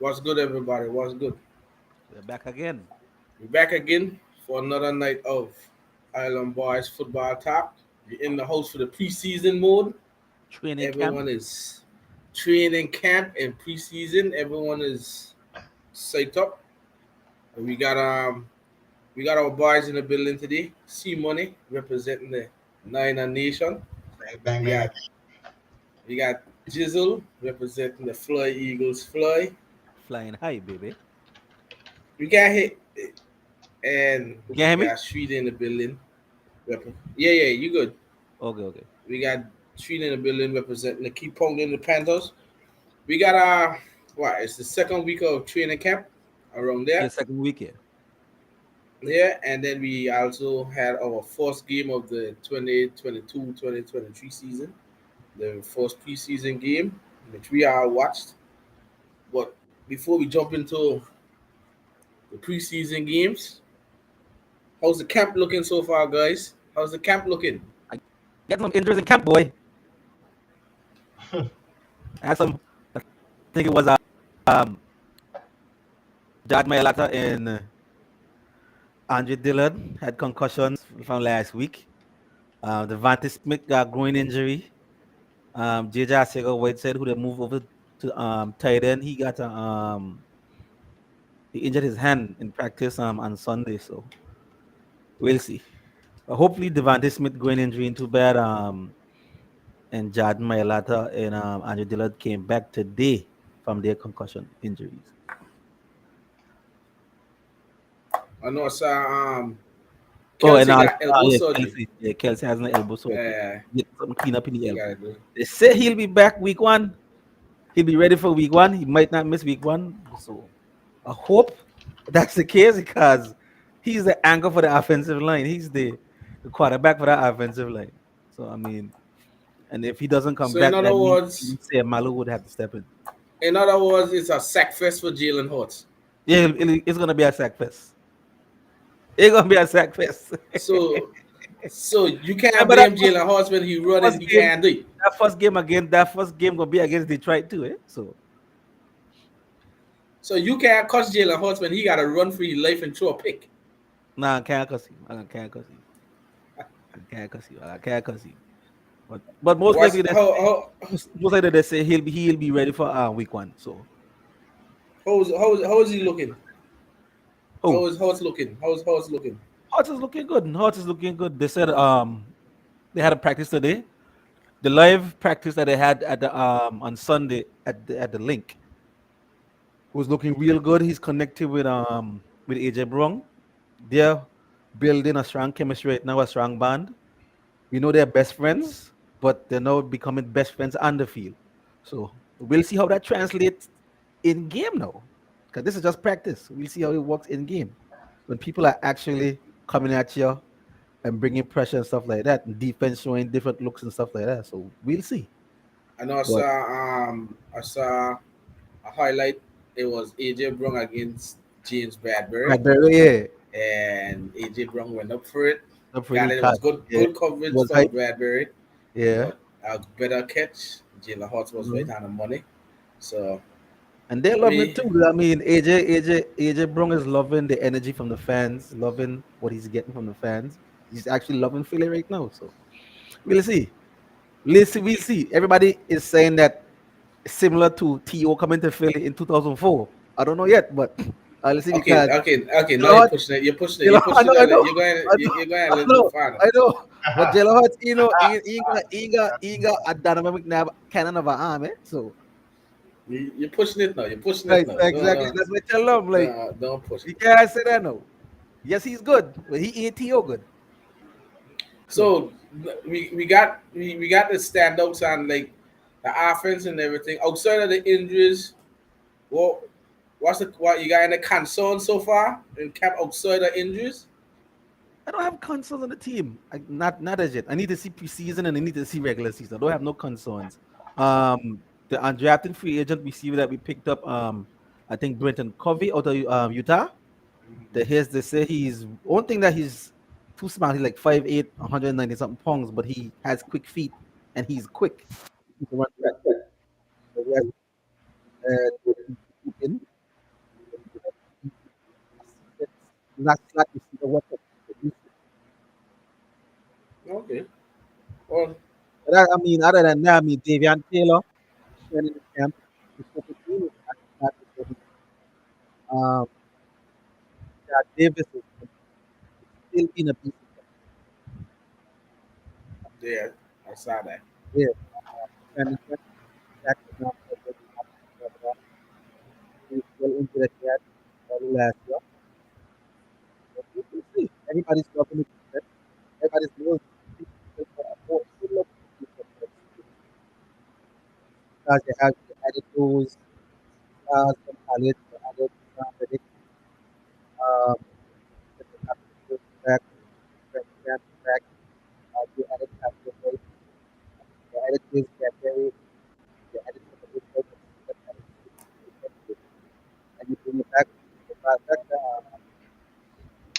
What's good, everybody? What's good? We're back again. We're back again for another night of Island Boys Football Talk. We're in the house for the preseason mode. Training camp. Everyone is training camp and preseason. Everyone is psyched up. We got our boys in the building today. C Money representing the Niner Nation. Bang, bang, We bang. got we got Jizzle representing the Fly Eagles Fly. Flying high, baby. We got hit and You can hear we me? got Street in the building. Yeah, you good. Okay. We got Street in the building representing the Key Pong in the Panthers. We got what? It's the second week of training camp around Yeah, there. second week here. Yeah, and then we also had our first game of the 2022-2023 season, the first preseason game, which we all watched. But before we jump into the preseason games, how's the camp looking so far, guys? How's the camp looking? Get some injuries in camp, boy. I had some. I think it was um Jad Mayalata and Andre Dillard had concussions from last week. Devontae Smith got groin injury. JJ Arcega-Whiteside, who they moved over to tight end, he injured his hand in practice on Sunday, so we'll see. Hopefully Devontae Smith groin injury into bad. And Jad Mailata and Andrew Dillard came back today from their concussion injuries. I know I saw Oh, and Kelsey got elbow surgery. Kelsey has an elbow surgery. Yeah, Get something clean up in the he elbow. gotta do. They say he'll be back week one. He'll be ready for week one. He might not miss week one. So I hope that's the case because he's the anchor for the offensive line. He's the quarterback for that offensive line. So I mean, and if he doesn't come So in back, other that means words, Malu would have to step in. it's a sack fest for Jalen Hurts. Yeah, it's gonna be a sack fest. It's gonna be a sack fest. So so you can't Remember blame Jalen Hurts when he running, first he game, can't do it. that first game gonna be against Detroit too, eh? So So you can't coach Jalen Hurts when he gotta run for his life and throw a pick. nah, I can't cuss him. I can't cuss him. I can't cuss him. But most What's likely they most likely they say he'll be ready for week one. So how is he looking? How oh, is Hurts looking? How's Hurts looking? Hot is looking good. Hot is looking good. They said they had a practice today. The live practice that they had at the on Sunday at the link was looking real good. He's connected with AJ Brown. They're building a strong chemistry right now, a strong band. We know they're best friends, but they're now becoming best friends on the field. So we'll see how that translates in game now. Because this is just practice. We'll see how it works in game. When people are actually coming at you and bringing pressure and stuff like that, and defense showing different looks and stuff like that. So we'll see. I know But I saw a highlight. It was AJ Brown against James Bradbury, Bradbury, yeah, and AJ Brown went up for it. a Got pretty it. It was cut. Yeah, good it coverage was from hype. Bradbury, Yeah. but a better catch. Jalen Hurts was Mhm. right on the money. So And they're loving it we too. I mean, AJ Brown is loving the energy from the fans, loving what he's getting from the fans. He's actually loving Philly right now. So we'll see. We'll see. Everybody is saying that it's similar to T.O. coming to Philly in 2004. I don't know yet, but I'll see because okay. Now Jalen you're Hurts, pushing it. You're pushing it. You're Jalen, I pushing know, it. I know, You're going a I little too know, far now. I know. But Jalen Hurts, he got a Donovan McNabb cannon of an arm, eh? So You're pushing it now. You're pushing it right, now. exactly. That's what I tell him. Like, Don't push it. you can't say that no. Yes, he's good, but he ain't T.O. good. So So we got the standouts on like the offense and everything. Outside of the injuries, what what you got any concern so far in camp outside of injuries? I don't have concerns on the team. Not as yet. I need to see preseason and I need to see regular season. I don't have no concerns. The undrafted free agent receiver that we picked up, I think Brenton Covey out of Utah. They say he's one thing that he's too small. He's like 5'8", 190 something pounds, but he has quick feet and he's quick. He can run track. So he has, good feet. Not slot receiver. What the Okay. Well, but I mean, other than that, I mean, Davion Taylor training the camp. The super team is not the um, that Davis is still in a piece of yeah, I saw that. there. Training camp, back to now, he's still into the yet early last year. But we'll see. Everybody's talking to defense. Everybody's knows more similar to defense because they added those from college, they added predict, um, the back, back, they added Patrick, they added Chris Cadbury, they added some of those players and you bring it back, back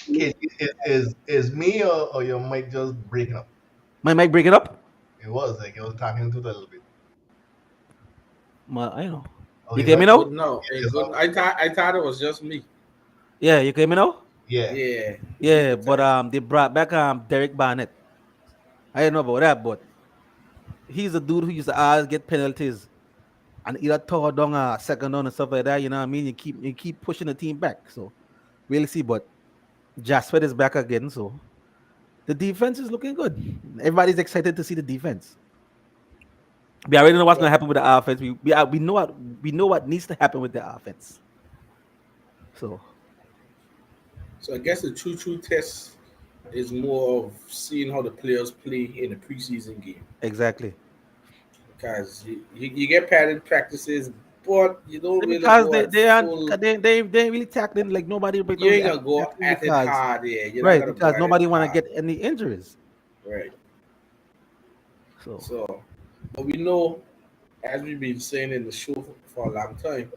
Kid, is me or your mic just breaking up? my mic break it up. It was like it was talking to it a little bit. I know. Oh, You you can hear me good? now? Good now. Yeah, Hey, it's good. all I thought it was just me. Yeah, you can hear me now? yeah. Yeah. Take Yeah, your but time. they brought back Derek Barnett. I didn't know about that, but he's a dude who used to always get penalties and either tore down a second down and stuff like that. You know what I mean? You keep pushing the team back. So we'll see. But Jasper is back again, so the defense is looking good. Everybody's excited to see the defense. We already know what's going to Well, happen with the offense. We know what needs to happen with the offense. So so I guess the true test is more of seeing how the players play in the preseason game exactly. because you get padded practices, but you don't really Because go they at they aren't full. they ain't really tackling like nobody right now You really ain't gonna go tackling at it because hard. Yeah, you're not right gonna go because at it nobody want to hard. get any injuries. Right. So So, but we know, as we've been saying in the show for a long time,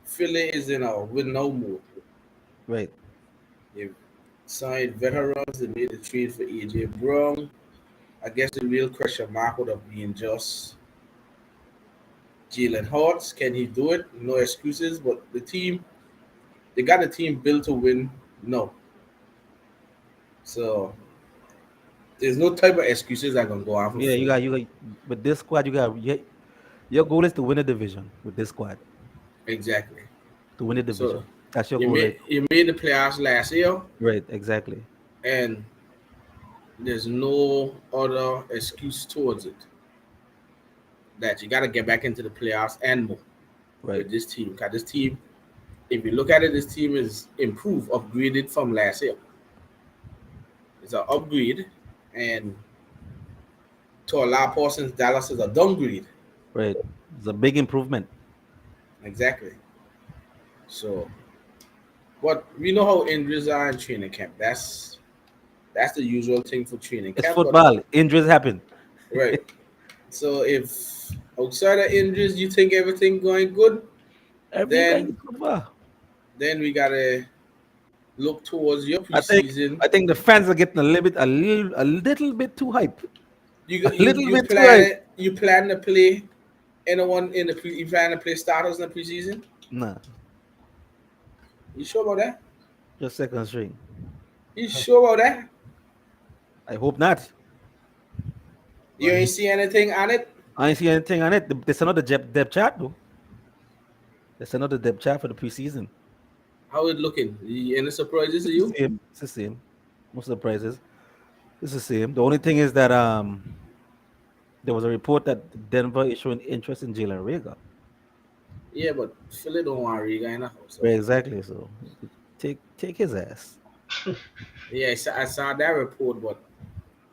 Philly is in a win now mode. right. They've signed veterans. They made the trade for AJ Brown. I guess the real question mark would have been just Jalen Hurts. Can he do it? No excuses. But the team, they got a team built to win. No. So there's no type of excuses that can go on for Yeah, Philly. you got with this squad you got your goal is to win a division with this squad Exactly. to win a So division. That's your you goal, right? made the playoffs last year, Right, exactly. and there's no other excuse towards it. That you got to get back into the playoffs and more Right, with this team. Because this team, if you look at it, this team is improved, upgraded from last year. It's an upgrade, and to a lot of persons, Dallas is a downgrade. right. It's a big improvement. Exactly. So, but we know how injuries are in training camp. That's the usual thing for training It's camp. But football. Injuries happen. right. So if outside of injuries you think everything going good, Everything going then in football. we gotta look towards your I think preseason. I think the fans are getting a little bit too hype. You A you little you bit too hype. plan you plan to play anyone in the you plan to play starters in the preseason? Nah, You sure about that? just second string. You sure about that? I hope not. You But ain't see anything on it? I ain't see anything on it. There's another depth chart though. There's another depth chart for the preseason. How it looking? Any surprises to It's the you? same. It's the same. No surprises. It's the same. The only thing is that there was a report that Denver is showing interest in Jalen Rager. Yeah, but Philly don't want Riga in the house. So Right, exactly. So take his ass. yeah, I saw that report, but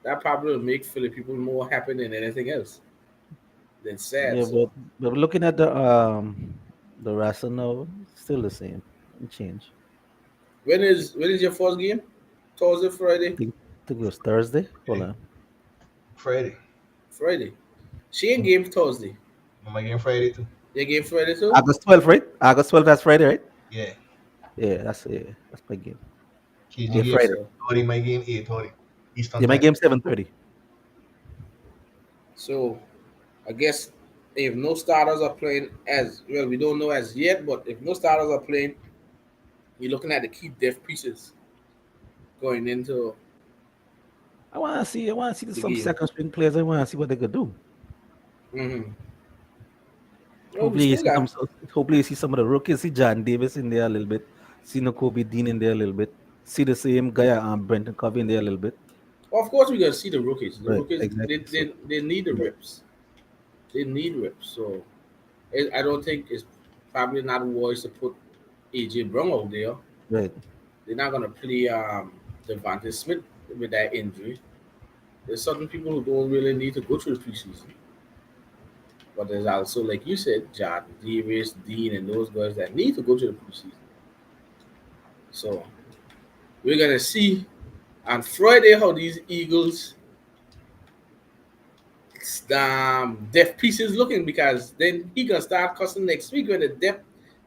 that probably will make Philly people more happy than anything else. Than sad. Yeah, So but looking at the roster now, still the same. Didn't change. when is your first game? Thursday, Friday, Think it was Thursday. Hold on. Friday. Friday. She ain't game Thursday. Am I getting Friday too? Your game Friday too. August 12th, right? August 12th, that's Friday, right? Yeah. Yeah, that's my game. Yeah, KG Okay, game Friday. so 30, my game 8:30. Eastern Yeah, my time. game 7:30. so I guess if no starters are playing as well, we don't know as yet, but if no starters are playing, you're looking at the key depth pieces. going into I want to see. I want to see the some game. second string players. I want to see what they could do. Mm-hmm. Oh, we Hopefully, you still see got. some. Hopefully, you see some of the rookies. See John Davis in there a little bit. See Kobe Dean in there a little bit. See the same guy, Brenton Covey in there a little bit. Well, of course, we're gonna see the rookies. The Right. rookies, they, Exactly. So. they, they need the Yeah. rips. They need rips. So I don't think it's probably not wise to put AJ Brown out there. Right. They're not gonna play Devontae Smith with that injury. There's certain people who don't really need to go through the preseason. But there's also, like you said, John Davis, Dean, and those guys that need to go to the preseason. So we're gonna see on Friday how these Eagles depth piece is looking, because then he gonna start cussing next week when the depth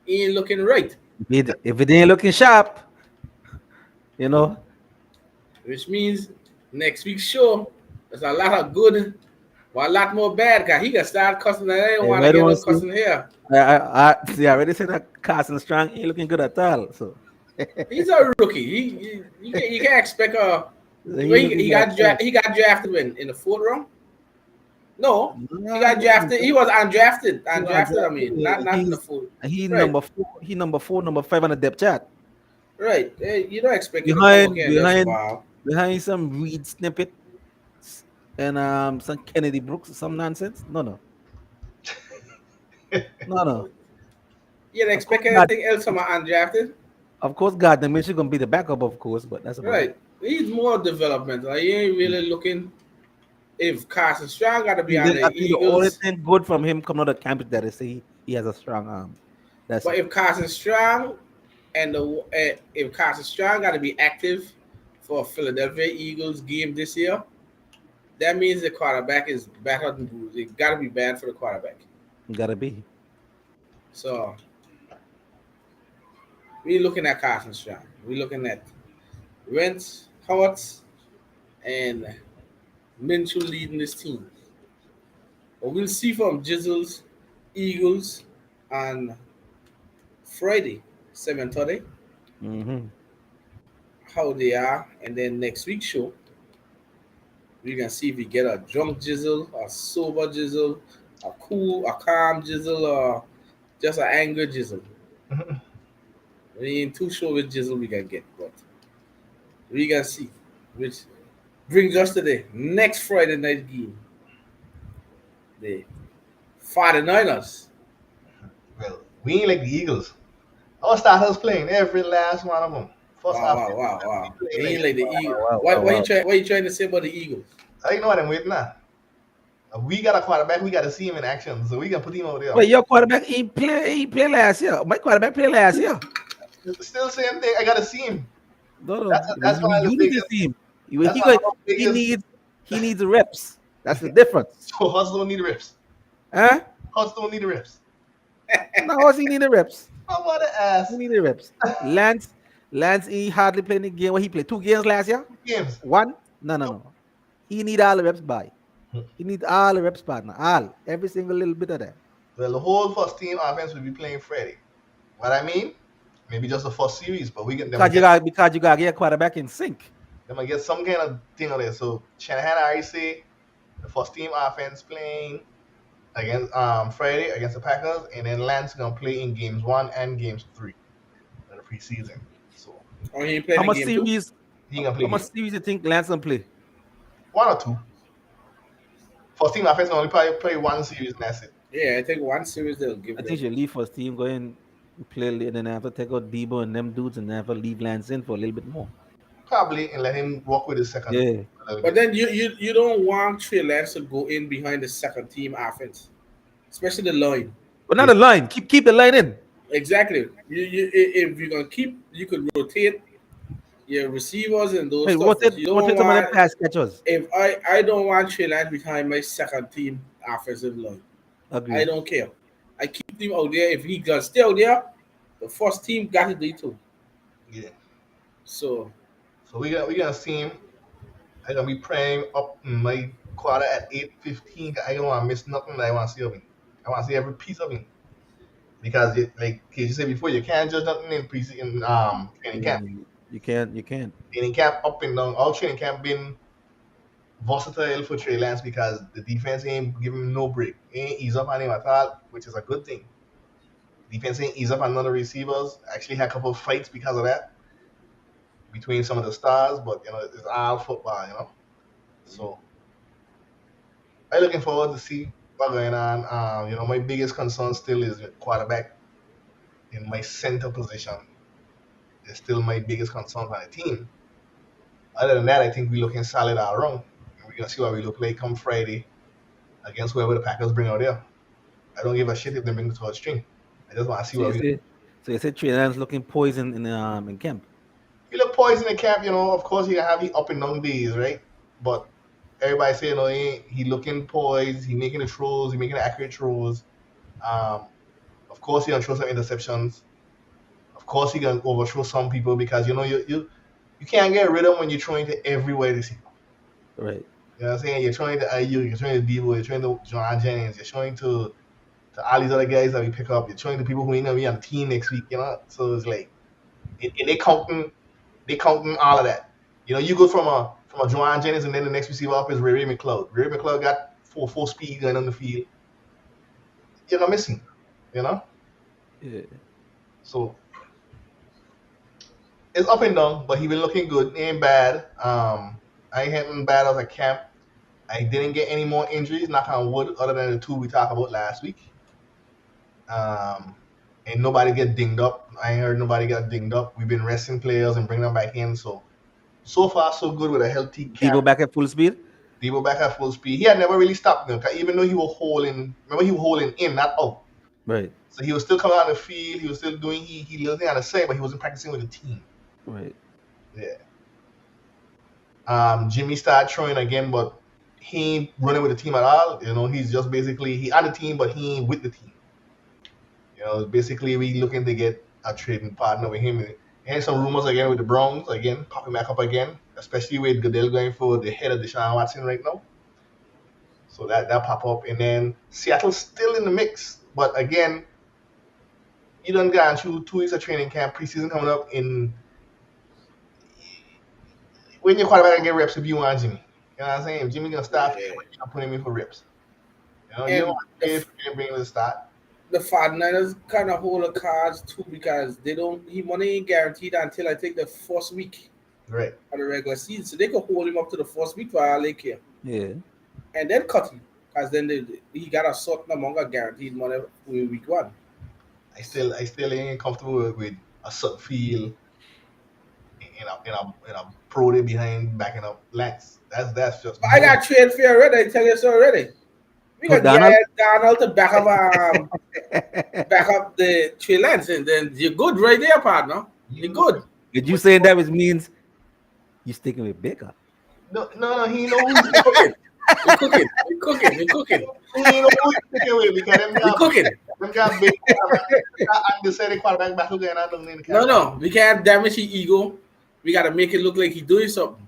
ain't looking right. If it ain't looking sharp, you know, Which means next week's show there's a lot of good, but a lot more bad. Cause he gonna start cussing, and I don't want to I get don't no see. cussing here. I see. I already said that Carson Strong ain't looking good at all. So He's a rookie. You can't expect a. he ain't looking He good at all. he got drafted in the fourth round. No, he Nah, got drafted. He was undrafted. he was Undrafted. I undrafted. mean, not in the fourth. He Right, number 4. He number 4, number 5 on the depth chart. right. You don't expect him to come out Behind here and just behind wow. behind some Reed snippet and some Kennedy Brooks, some nonsense. No. You don't Of course, expect God, anything else from an undrafted. of course, Gardner Minshew gonna be the backup, of course, but that's about it. Right. He's more developmental. He ain't really looking. If Carson Strong got to be on I the think the only Eagles, thing good from him coming out of camp is that is he has a strong arm. That's but it. if Carson Strong if Carson Strong got to be active for Philadelphia Eagles game this year, that means the quarterback is better than Bruce. It got to be bad for the quarterback. Gotta be. So we're looking at Carson Strong. We're looking at Wentz, Howard, and Minshew leading this team. But we'll see from Jizzles, Eagles on Friday, 7:30, Mm-hmm. how they are. And then next week's show, we can see if we get a drunk Jizzle, a sober Jizzle, a cool, a calm Jizzle, or just an angry Jizzle. We ain't too sure which Jizzle we can get, but we can see. Which brings us to the next Friday night game. The 49ers. Well, we ain't like the Eagles. Our starters playing every last one of them. First half, Wow. we They playing ain't like the Eagles. Wow, What, wow, what, wow. what you trying to say about the Eagles? I know what I'm waiting at. We got a quarterback. We got to see him in action, so we can put him out there. Wait, your quarterback he play last year. My quarterback played last year. Still same thing. I got to see him. No. That's why You the need to biggest. see him. That's He, why got, the he biggest. needs reps. That's the difference. So Hutz don't need reps. Huh? Hutz don't need reps. No, he needed reps. I'm about to ask. He needed reps. Lance, he hardly played the game. What he played 2 games last year? Games. 1? No. He need all the reps by. He needs all the reps, partner. All. Every single little bit of that. Well, the whole first team offense will be playing Friday. What I mean? Maybe just the first series, but we get them. Because you got to get a quarterback in sync. Them get some kind of thing on there. So Shanahan already say the first team offense playing against Friday against the Packers, and then Lance gonna play in games 1 and games 3 of the preseason. So Or he ain't playing How the much game too? series? he gonna How play much games. series you think Lance can play? 1 or 2. First team offense gonna only probably play 1 series, and that's it. Yeah, I think one series they'll give I think you them. leave first team, go in, play, and then have to take out Debo and them dudes, and have to leave Lance in for a little bit more. Probably, and let him work with his second. Yeah. a little But bit. then you don't want Trey Lance to go in behind the second team offense, especially the line. But not the line. Keep the line in. Exactly. If you're gonna keep, you could rotate your receivers and those Hey, stuff. But rotate you don't some of them want. pass catchers. If I don't want Trey Lance behind my second team offensive line. I Agree. don't care. I keep him out there. If he gonna stay out there, the first team got to do it too. Yeah. So So we gonna see him. I'm gonna be praying up in my quarter at 8:15. I don't want to miss nothing that I want to see of him. I want to see every piece of him because, like you said before, you can't judge nothing in preseason training camp. You can't. Training camp up and down. All training camp been versatile for Trey Lance because the defense ain't giving him no break. Ain't ease up on him at all, which is a good thing. Defense ain't ease up on none of the receivers. Actually had a couple of fights because of that between some of the stars, but it's all football. So I'm looking forward to see what's going on. My biggest concern still is quarterback in my center position. Is still my biggest concern on the team. Other than that, I think we're looking solid all around. We're gonna see what we look like come Friday against whoever the Packers bring out there. I don't give a shit if they bring the third string. I just want to see So what you said Trey Lance looking poison in camp. He look poised in the camp. Of course, he can have the up and down days, right? But everybody saying, he looking poised. He making the throws. He making the accurate throws. Of course, he gonna throw some interceptions. Of course, he gonna overthrow some people because you can't get rid of him when you're throwing to everywhere receiver. Right. You know what I'm saying? You're throwing to IU, you're throwing to Debo, you're throwing to John Jennings, you're throwing to all these other guys that we pick up. You're throwing to people who ain't gonna be on the team next week. So it's like, and they counting all of that. You go from a Juwan Jennings, and then the next receiver up is Ray McLeod. Ray McLeod got full speed going on the field. You're gonna miss him. Yeah. So it's up and down, but he been looking good. He ain't bad. I ain't having bad as a camp. I didn't get any more injuries, knock on wood, other than the two we talked about last week. And nobody get dinged up. I ain't heard nobody get dinged up. We've been resting players and bringing them back in. So far, so good with a healthy camp. Debo back at full speed? Debo back at full speed. He had never really stopped, even though he was holding. Remember, he was holding in, not out. Right. So he was still coming out on the field. He was still doing he little thing on the side, but he wasn't practicing with the team. Right. Yeah. Jimmy started throwing again, but he ain't running with the team at all. He's just basically he on the team, but he ain't with the team. Basically we looking to get a trading partner with him. And some rumors again with the Browns again popping back up again, especially with Goodell going for the head of Deshaun Watson right now. So that pop up, and then Seattle's still in the mix, but again, you done gone through 2 weeks of training camp, preseason coming up in. When your quarterback can get reps if you want Jimmy. You know what I'm saying? If Jimmy gonna start, you're putting him in for reps. You don't want to bring him to start. The 49ers kind of hold the cards too because money ain't guaranteed until I think the first week Right. of the regular season. So they could hold him up to the first week for all they care. Yeah. And then cut him. Because then he got a certain amount of guaranteed money for week 1. I still ain't comfortable with a sub field in a pro day behind backing up Lance. That's just. But I got trade for you already. I tell you so already. We got Donald to back up the Trey Lance, and then you're good right there, partner. You're good. Did you say that which means you sticking with Baker? No. He know who's cooking. We're cooking. He know who's sticking with because We're cooking. them got big undecided quarterback battle going on in the camp. No. We can't damage his ego. We got to make it look like he's doing something.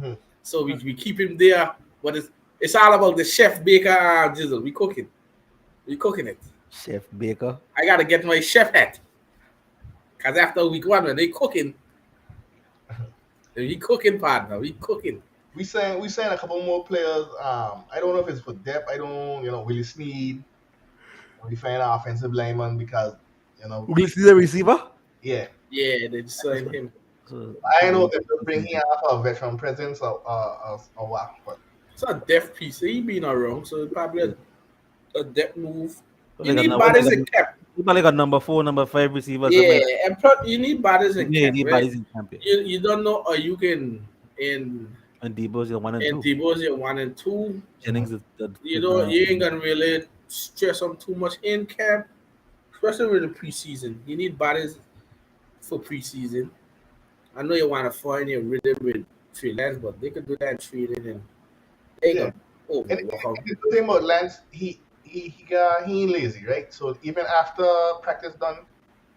Hmm. So we keep him there. But it's all about the Chef Baker jizzle. We cooking it. Chef Baker. I got to get my chef hat. Because after week 1, when they cooking, partner. We cooking. We saying a couple more players. I don't know if it's for depth. I don't, Willie Snead. We find an offensive lineman because, Will you see the receiver? Yeah, they just signed him. So, I don't know if they'll bring him off a veteran presence or what. But It's a depth piece. He been around, so it's probably a depth move. You like need a bodies number- in camp. He's like a number 4, number 5 receiver. Yeah, and you need bodies in Yeah, camp. he Right? bodies in camp. Yeah. You don't know, or you can in And Debo's your 1 and 2. Debo's your 1 and 2. Jennings is You ain't gonna really stress them too much in camp, especially with the preseason. You need bodies for preseason. I know you want to find your rhythm with Trey Lance, but they could do that in training and they Yeah. can And the good thing about Lance, he ain't lazy, right? So even after practice done,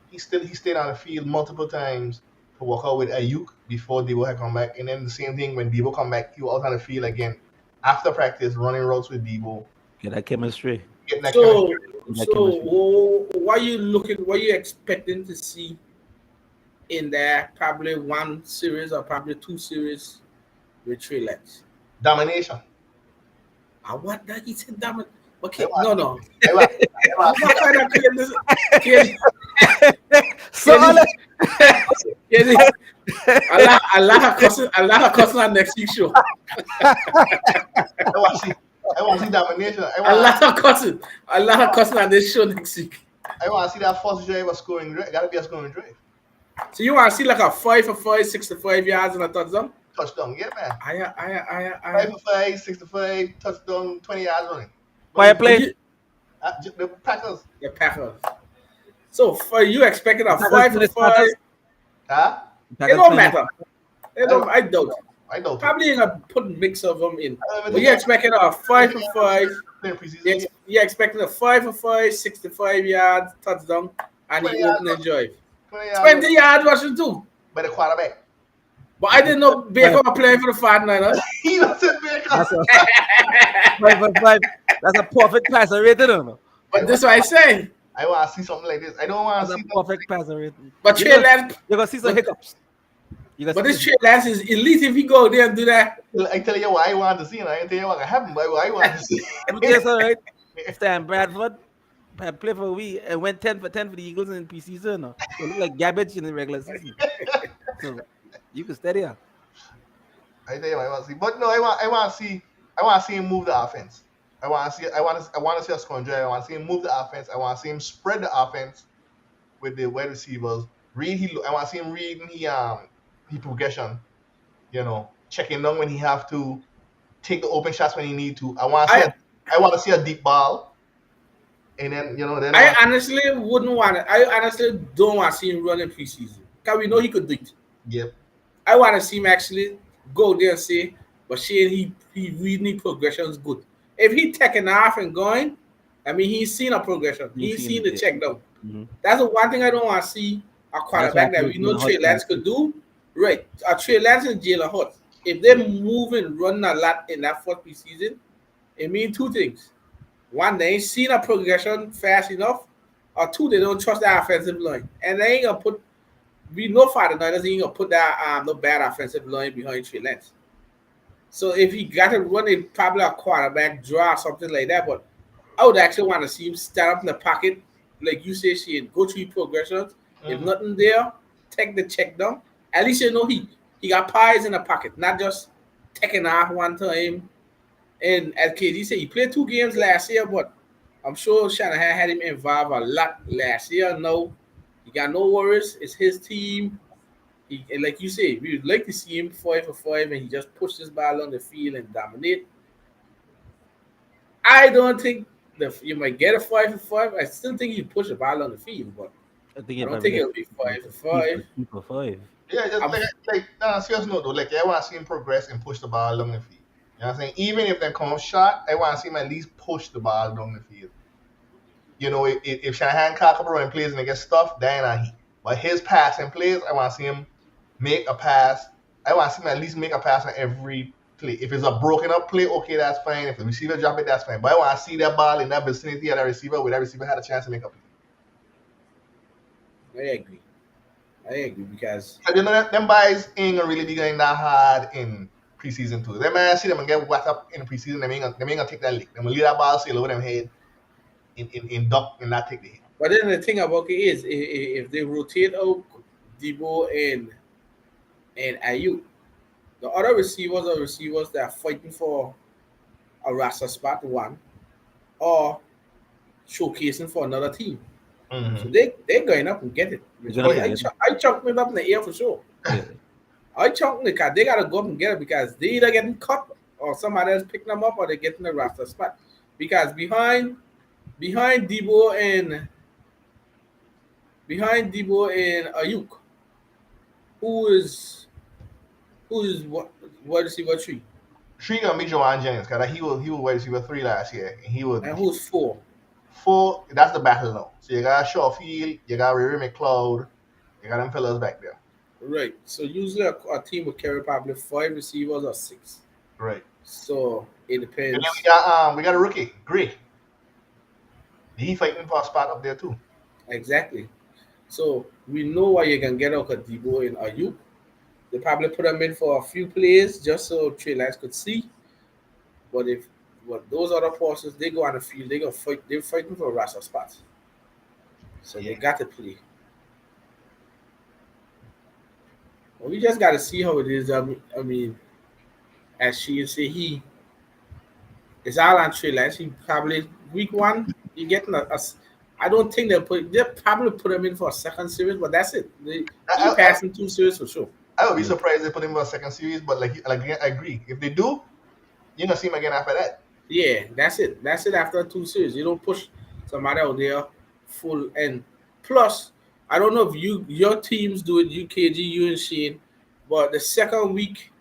he stayed on the field multiple times to work out with Ayuk before Debo had come back, and then the same thing when Debo come back, he was out on the field again after practice, running routes with Debo, Get that chemistry. getting that So, chemistry. That so chemistry. what are you expecting to see in there, probably one series or probably two series with Trey Lance. Domination. I want that he said damn it. Okay, I no, want, no. I want, I I'm want, not kind of clear this. Can, So can, all can, Allah cussing on next week's show. I want to see domination. Allah cussing on this show next week. I want to see that first drive scoring drive. Gotta be a scoring drive. So you want to see like a 5 for 5, 65 yards and a touchdown? Touchdown, yeah, man. I. 5 for 5, 65, touchdown, 20 yards running. why you play? The Packers. The Packers. So for you expecting a Packers 5 for finish 5? Packers. Huh? It don't matter. I doubt it. I don't. Probably gonna put a mix of them in. I don't even But you're expecting a 5 for 5. Playing preseason. You're expecting a 5 for 5, 65 yards touchdown, and 20 the yards opening drive. 20 yards 20 yards rushing too. by the quarterback. But I didn't know Baker was playing for the 49ers. He wasn't Baker. That's a 5. That's a perfect passer rating, no? But this is what I say. I want to see something like this. I don't want That's to a see perfect passer rating. But Trey Lance, You're gonna see some hiccups. but this Trey Lance is elite if he go there and do that. I tell you what I want to see, and I ain't tell you what happened, but what I want to see. Let me tell you something, right? Stan Bradford had played for a week and went 10 for 10 for the Eagles in preseason. No? So it looked like garbage in the regular season. So you can steady up. I tell you what I want to see, but no, I want to see him move the offense. I want to see a scoring drive. I want to see him move the offense. I want to see him spread the offense with the wide receivers. I want to see him reading he progression. You know, checking down when he have to, take the open shots when he need to. I want to see a deep ball, and then I honestly wouldn't want it. I honestly don't want to see him run in preseason because we know he could do it. Yep. I want to see him actually go there and say, but Shane, he reading progression is good. If he taking off and going, I mean, he's seen a progression. He's seen the check down. Mm-hmm. That's the one thing I don't want to see a quarterback that we know Trey Lance could do. Right. Trey Lance and Jalen Hurts. If they're moving, running a lot in that first preseason, it means two things. One, they ain't seen a progression fast enough. Or two, they don't trust their offensive line. And they ain't going to put, we know Father Niners ain't going to put that no bad offensive line behind Trey Lance. So if he got to run it, probably a quarterback draw or something like that. But I would actually want to see him stand up in the pocket, like you say, go through progressions. Mm-hmm. If nothing there, take the check down. At least you know he got pies in the pocket, not just taking off one time. And as KD said, he played 2 games last year, but I'm sure Shanahan had him involved a lot last year. No, he got no worries. It's his team. And like you say, we would like to see him 5 for 5, and he just pushed his ball on the field and dominate. I don't think you might get a 5 for 5. I still think you push the ball on the field, but I don't think it'll be 5 for 5. Yeah, just like serious note though, like I want to see him progress and push the ball along the field. You know what I'm saying? Even if they come up short, I want to see him at least push the ball down the field. You know, if Shanahan cock up and plays and they get stuffed, then not he. But his passing plays, I want to see him make a pass. I want to see him at least make a pass on every play. If it's a broken up play, okay, that's fine. If the receiver drop it, that's fine. But I want to see that ball in that vicinity of that receiver where that receiver had a chance to make a play. I agree because you know them guys ain't gonna really be going that hard in preseason too. They might see them and get whacked up in preseason. They ain't gonna take that lick. They will leave that ball sail over them head in duck and not take the hit. But then the thing about it is, if they rotate out Debo and Ayuk, the other receivers are receivers that are fighting for a roster spot one, or showcasing for another team. Mm-hmm. So they're going up and get it. I chunked it up in the air for sure. Yeah. I chunked it because they gotta go up and get it because they either getting cut or somebody else picking them up or they're getting the roster spot. Because behind Debo and Ayuk, who is what receiver 3? 3 gonna be Jawan Jennings because he was wide receiver 3 last year. And who's 4? 4, that's the battle now. So you got Shawfield, you got Ray McLeod, you got them fellas back there. Right. So usually a team will carry probably 5 receivers or 6. Right. So it depends. And then we got a rookie, Gray. He fighting for a spot up there too. Exactly. So we know what you can get out of Debo and Ayuk. They probably put him in for a few plays just so Trey Lance could see. But if but those other forces they go on the field, they gonna fight. They're fighting for a roster spots, so Yeah. they got to play. Well, we just got to see how it is. I mean, as she say, it's all on Trey Lance. He probably week one you getting I don't think they'll probably put him in for a second series, but that's it. He I, I, passing two series for sure. I would be Yeah. surprised if they put him in a second series, but like I agree. If they do, you're gonna see him again after that. Yeah, that's it. That's it after two series. You don't push somebody out there full end. Plus, I don't know if your teams do it, UKG, you and Shane, but the second week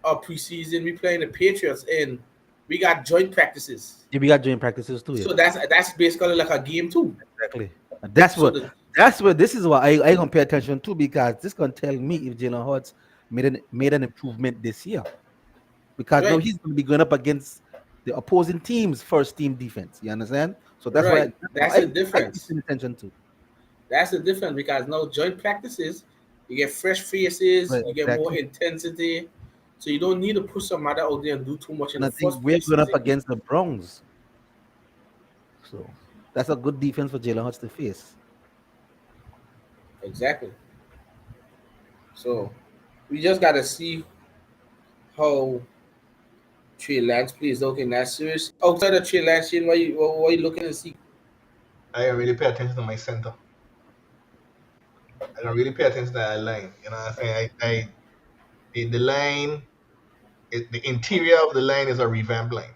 of preseason, we playing the Patriots and we got joint practices. Yeah, we got joint practices too. Yeah, So that's basically like a game too. exactly. And that's So what the that's what this is what I gonna pay attention to, because this can tell me if Jalen Hurts made an improvement this year. Because now right, he's going to be going up against the opposing team's first team defense. You understand? So that's why right. That's the I keep difference. paying attention to. That's the difference because now joint practices, you get fresh faces, Right, you get more exactly. intensity. So you don't need to push somebody out there and do too much in And the I think first we're going up preseason game. against the Browns. So that's a good defense for Jalen Hurts to face. Exactly. So we just gotta see how Trey Lance plays out in that series. Outside of Trey Lance, Shane, what you looking to see? I really pay attention to my center. I don't really pay attention to that line. You know what I'm saying? The line, the interior of the line is a revamp line.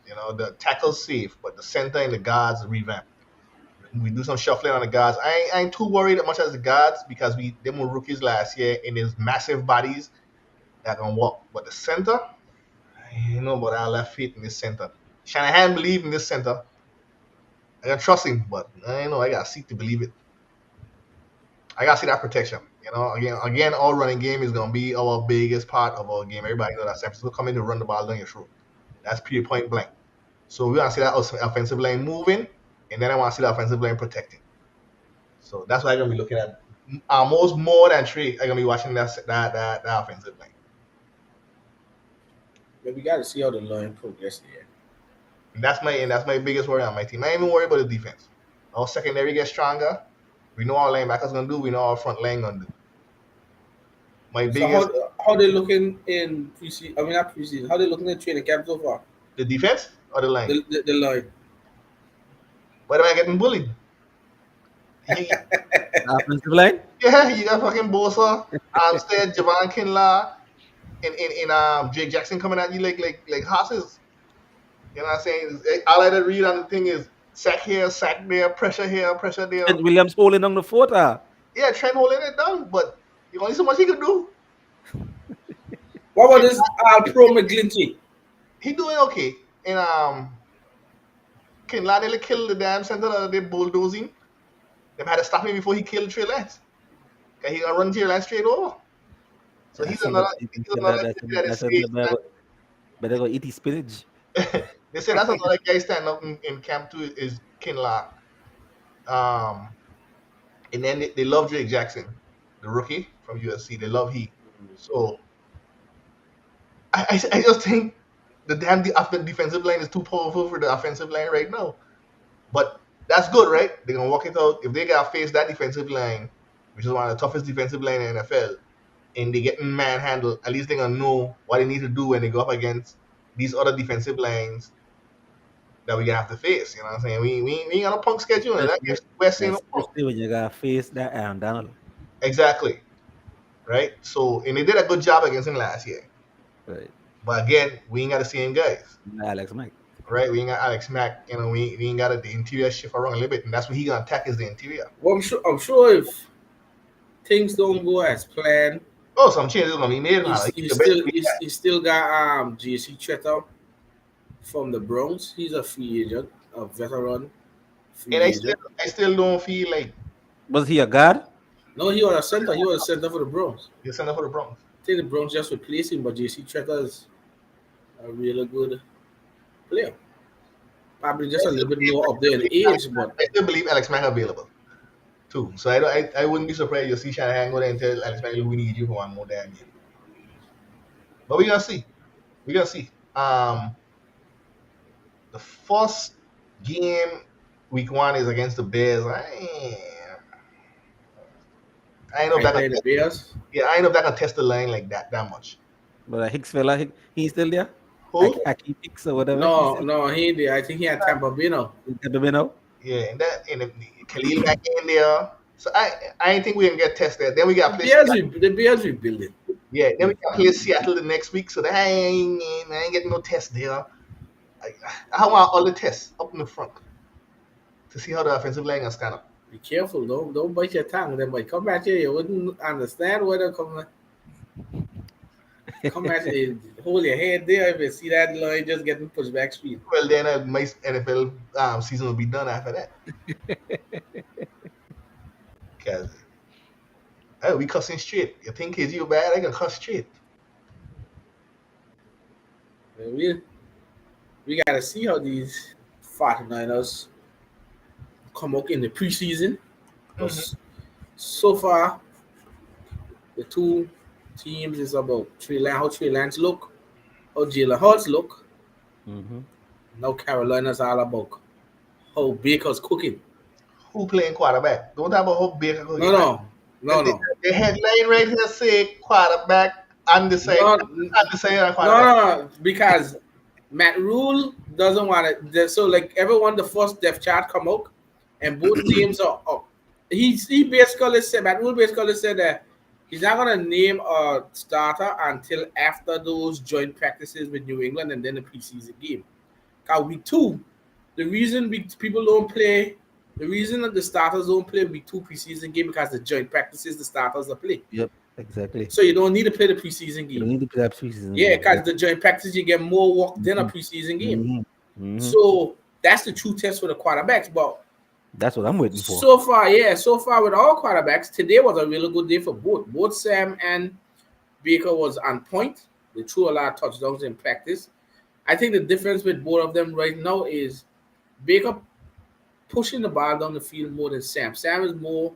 You know, the tackle's safe, but the center and the guards revamp. We do some shuffling on the guards. I ain't too worried as much as the guards because they were rookies last year and there's massive bodies that can walk. But the center, I don't know about our left feet in this center. Shanahan believe in this center. I can trust him, but I know I gotta seek to believe it. I gotta see that protection. You know, again, all running game is gonna be our biggest part of our game. Everybody know that San Francisco coming to run the ball down your throat. That's pure point blank. So we want to see that offensive line moving, and then I want to see the offensive line protecting. So that's what I'm gonna be looking at. Almost more than three, I'm gonna be watching that offensive line. But we gotta see how the line progresses here. And that's my biggest worry on my team. I ain't even worried about the defense. Our secondary gets stronger. We know our linebackers gonna do. We know our front line gonna do. My So biggest how they looking in preseason? I mean not preseason. How they looking in training camp so far? the defense or the line. The line. Why am I getting bullied? You, Offensive line? yeah, you got fucking Bosa, Armstead, Javon Kinlaw, and Jake Jackson coming at you like horses. You know what I'm saying? All I had to read on the thing is sack here, sack there, pressure here, pressure there. And Williams holding on the fort. Yeah, Trent holding it down, but you only so much he could do. What about this Pro McGlinchey? He doing okay. And Kinlaw nearly killed the damn center the other day bulldozing. They had to stop him before he killed Trey Lance. Cause he gonna run Trey Lance straight over. So he's another guy that is safe. Better go eat his spinach. They say that's another guy standing up in camp too is Kinlaw. And then they love Drake Jackson, the rookie from USC. They love he. So I just think the defensive line is too powerful for the offensive line right now. But that's good, right? They're gonna walk it out. If they gotta face that defensive line, which is one of the toughest defensive line in the NFL, and they get manhandled, at least they're gonna know what they need to do when they go up against these other defensive lines that we gonna have to face. You know what I'm saying? We ain't got a punk schedule, and we're seeing no punk. Especially when you got to face that Aaron Donald. Exactly. Right? So and they did a good job against him last year. Right. But again, we ain't got to see him guys. Alex Mack. Right? We ain't got Alex Mack, we ain't got the interior shift around a little bit, and that's what he gonna attack is the interior. Well, I'm sure if things don't go as planned, Oh, some changes gonna be made. he still got JC Tretter from the Bronx. He's a free agent, a veteran free And agent. I still don't feel like Was he a guard? No, he was a center. He was a center for the Bronx. you're sending for the Bronx. I think the Bronx just replaced him, but JC Tretter is a really good player. Probably just a little bit more up there in age, but I still believe Alex Mack available. too. So I wouldn't be surprised you see Shanahan go there and tell Alex Magley, we need you for one more damn game. But we're gonna see. We're gonna see. The first game week 1 is against the Bears. I know if I that play the Bears. I know if that can test the line like that much. But Hicks fella, he's still there. Who? Aki Hicks or whatever. No, he did. I think he had Tampa Bay now. Yeah, and Khalil back in there. So I think we can get tested. Then we got play The Bears rebuilding. Yeah, then we got play Seattle the next week. So that I ain't getting no test there. I want all the tests up in the front to see how the offensive line can stand up. Be careful, don't bite your tongue. They might come at you. You wouldn't understand where they're coming. Come at you, hold your head there. If you see that line just getting pushed back straight. Well, then my NFL season will be done after that. Because we cussing straight. You think KG bad? I can cuss straight. We got to see how these 49ers come out in the preseason. Mm-hmm. So far, the two teams is about how Trey Lance look, how Jalen Hurts look. Mm-hmm. Now Carolina's all about how Baker's cooking. Who playing quarterback? Don't talk about how Baker cooking. No. The headline right here say quarterback undecided. Undecided quarterback. No, because Matt Rule doesn't want it. So like everyone, the first depth chart come out, and both teams are up. He basically said, Matt Rule basically said that he's not gonna name a starter until after those joint practices with New England and then the preseason game. Cause week 2, the reason people don't play, the reason that the starters don't play week 2 preseason game because the joint practices the starters are play. Yep, exactly. So you don't need to play the preseason game. You don't need to play that preseason. Yeah, because the joint practice you get more work than a preseason game. Mm-hmm. Mm-hmm. So that's the true test for the quarterbacks. But that's what I'm waiting for. So far with all quarterbacks, today was a really good day for both. Both Sam and Baker was on point. They threw a lot of touchdowns in practice. I think the difference with both of them right now is Baker pushing the ball down the field more than Sam. Sam is more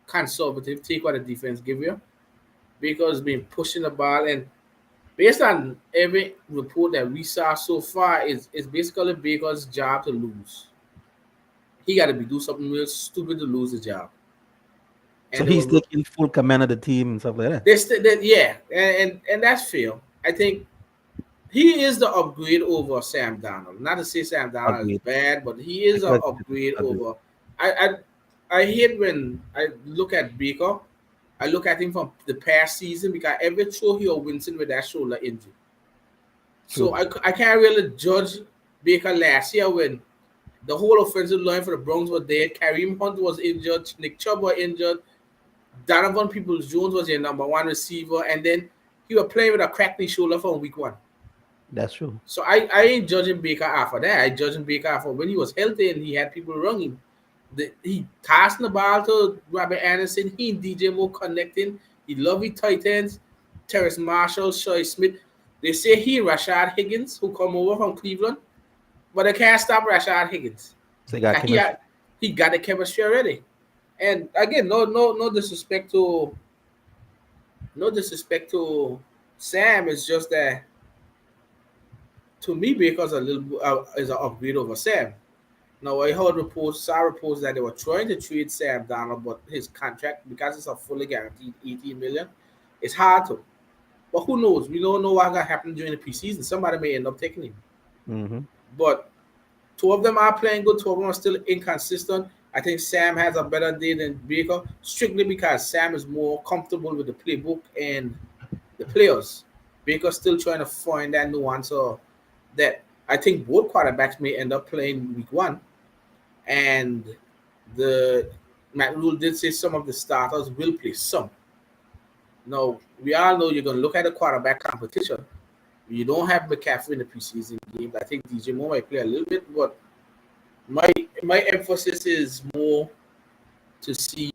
conservative, take what the defense give you. Baker's been pushing the ball, and based on every report that we saw so far, it's basically Baker's job to lose. He got to do something real stupid to lose the job. And so he's taking full command of the team and stuff like that. Yeah, and that's fair. I think he is the upgrade over Sam Darnold. Not to say Sam Darnold is bad, but he is an upgrade over. I hate when I look at Baker. I look at him from the past season because every throw he was wincing with that shoulder injury. So I can't really judge Baker last year when the whole offensive line for the Browns was there. Kareem Hunt was injured. Nick Chubb was injured. Donovan Peoples-Jones was your number 1 receiver. And then he was playing with a cracked shoulder from week 1. That's true. So I ain't judging Baker after that. I judging Baker after when he was healthy and he had people around him. He passed the ball to Robert Anderson. He and DJ Moore connecting. He love his tight ends. Terrace Marshall, Shoy Smith. They say he and Rashad Higgins, who come over from Cleveland, but they can't stop Rashad Higgins. So he got the chemistry already. And again, no disrespect to Sam. It's just that to me, Baker's a little is an upgrade over Sam. Now I heard reports that they were trying to trade Sam Darnold, but his contract, because it's a fully guaranteed $18 million, it's hard to. But who knows? We don't know what's gonna happen during the preseason. Somebody may end up taking him. Mm-hmm. But 2 of them are playing good. 2 of them are still inconsistent. I think Sam has a better day than Baker, strictly because Sam is more comfortable with the playbook and the players. Baker's still trying to find that nuance that I think both quarterbacks may end up playing week 1. And Matt Rule did say some of the starters will play some. Now, we all know you're going to look at the quarterback competition. You don't have McCaffrey in the preseason game. I think DJ Moore might play a little bit, but my emphasis is more to see,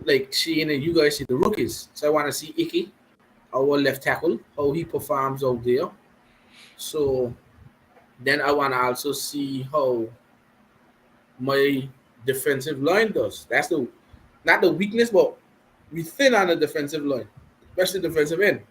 like Shane and you guys see the rookies. So I want to see Icky, our left tackle, how he performs out there. So then I want to also see how my defensive line does. That's the not the weakness, but we thin on the defensive line, especially defensive end.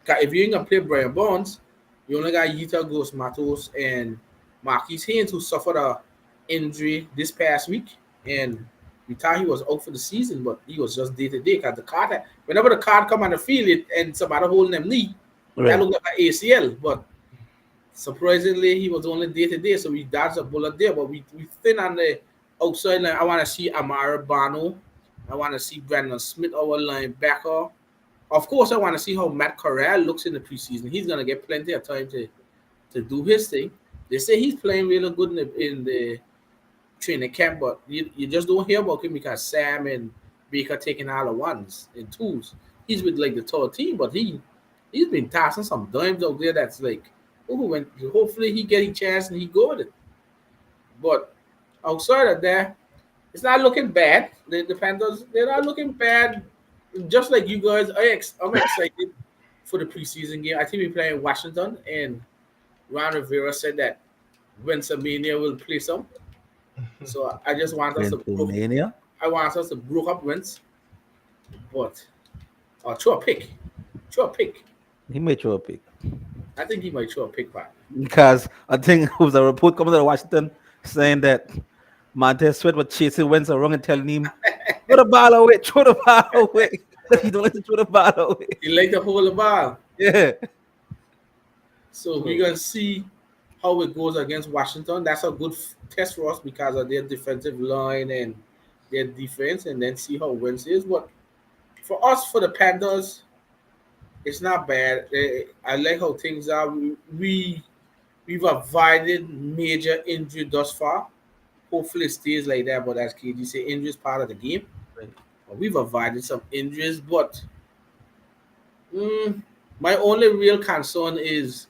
'Cause if you ain't gonna play Brian Bonds, you only got Yita Ghost Matos and Marquis Haynes who suffered a injury this past week, and we thought he was out for the season, but he was just day to day because the card whenever the card come on the field and somebody holding them knee, that looked like an ACL. But surprisingly, he was only day to day, so we dodged a bullet there. But we thin on the outside line. I want to see Amara Bano. I want to see Brandon Smith, our linebacker. Of course, I want to see how Matt Corral looks in the preseason. He's gonna get plenty of time to do his thing. They say he's playing really good in the training camp, but you just don't hear about him because Sam and Baker taking all the ones and twos. He's with like the third team, but he's been tossing some dimes out there that's like, when hopefully he get a chance and he go with it. But outside of that, it's not looking bad. The Panthers, they're not looking bad. Just like you guys, I'm excited for the preseason game. I think we're playing Washington, and Ron Rivera said that Winsomania will play some. So I just want us to broke up Wentz, but throw a pick. He may throw a pick. I think he might throw a pick back. Because I think it was a report coming out of Washington saying that Montez Sweat was chasing Wentz around and telling him, throw the ball away. He don't like to throw the ball away. He like to hold the ball. Yeah. So we're going to see how it goes against Washington. That's a good test for us because of their defensive line and their defense, and then see how Wentz is. But for us, for the Panthers, it's not bad. I like how things are. We've avoided major injury thus far. Hopefully it stays like that, but as KG say, injury is part of the game. Right. We've avoided some injuries, but my only real concern is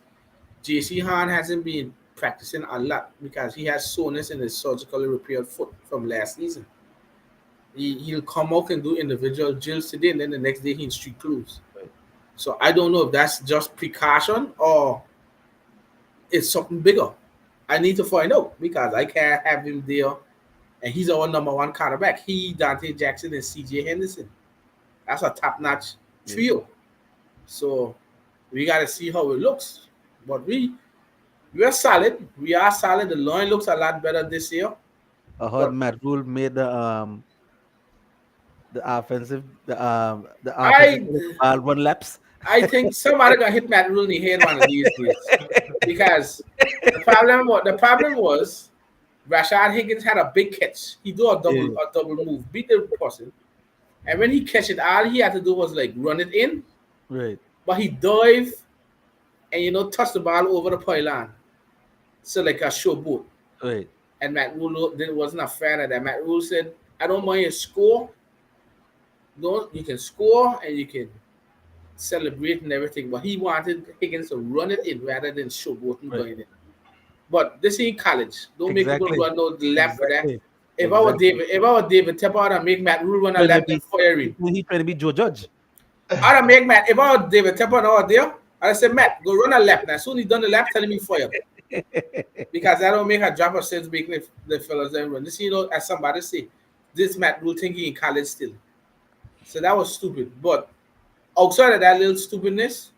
JC Hahn hasn't been practicing a lot because he has soreness in his surgically repaired foot from last season. He'll come out and do individual drills today, and then the next day he's in street clothes. Right. So I don't know if that's just precaution or it's something bigger. I need to find out because I can't have him there, and he's our number one quarterback. He, Dante Jackson, and CJ Henderson. That's a top-notch trio. So we got to see how it looks. But we are solid. We are solid. The line looks a lot better this year. I heard Matt Rule made the offensive run laps. I think somebody gonna hit Matt Rule in the head one of these days because the problem was Rashad Higgins had a big catch. He do a double move, beat the person, and when he catch it, all he had to do was like run it in. Right. But he dive and touch the ball over the pylon, so like a showboat. Right. And Matt Rule wasn't a fan of that. Matt Rule said, "I don't mind you score. No, you can score and you can celebrate and everything." But he wanted Higgins to run it in rather than showboating going in. But this ain't college. Don't make people run no lap for that. If I were David Tepper, I'd make Matt Rule run a lap and fire him. He trying to be Joe Judge. I'd make Matt. If I were David Tepper and I was there, I'd say, Matt, go run a lap. Now, as soon as he done the lap, tell him he fire. Because I don't make a drop of sense making the fellas then run. This, as somebody say, this Matt Rule thinking in college still. So that was stupid. But outside of that little stupidness,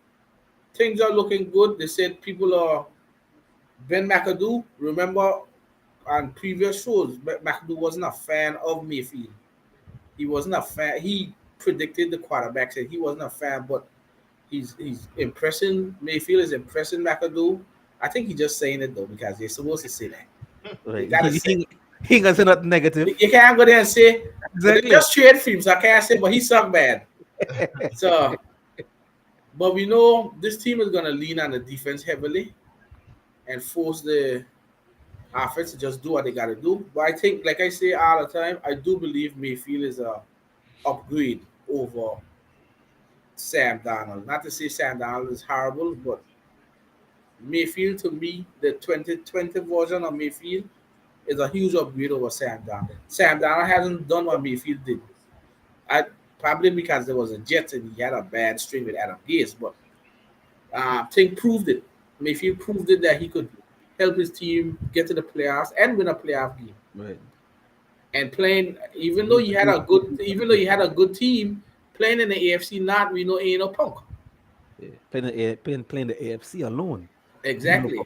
things are looking good. They said people are Ben McAdoo. Remember on previous shows, McAdoo wasn't a fan of Mayfield. He wasn't a fan. He predicted the quarterback, said he wasn't a fan, but he's impressing. Mayfield is impressing McAdoo. I think he's just saying it though because they're supposed to say that. Right. He ain't gonna say nothing negative. You can't go there and say Exactly. just trade for him, so I can't say, but he sucked bad. So, but we know this team is gonna lean on the defense heavily and force the offense to just do what they gotta do. But I think, like I say all the time, I do believe Mayfield is a upgrade over Sam Darnold. Not to say Sam Darnold is horrible, but Mayfield, to me, the 2020 version of Mayfield is a huge upgrade over Sam Darnold. Sam Darnold hasn't done what Mayfield did. Probably because there was a Jets and he had a bad string with Adam Gase, but I think proved it. Mayfield proved it that he could help his team get to the playoffs and win a playoff game. Right. and playing. Even though you had a good team playing in the AFC North, we know ain't no punk. Yeah. Playing the AFC alone. Exactly.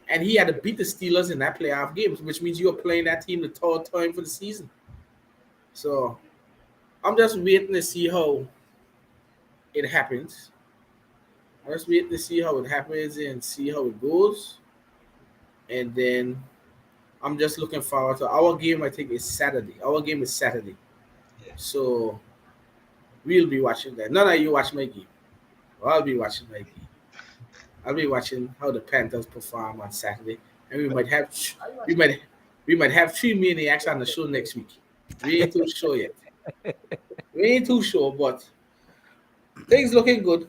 And he had to beat the Steelers in that playoff game, which means you're playing that team the third time for the season. So I'm just waiting to see how it happens. I'm just waiting to see how it happens and see how it goes. And then I'm just looking forward to our game. I think is Saturday. Our game is Saturday. Yeah. So we'll be watching that. None of you watch my game. Well, I'll be watching my game. I'll be watching how the Panthers perform on Saturday, and we might we might have 3 maniacs on the show next week. We ain't too sure yet. We ain't too sure, but things looking good.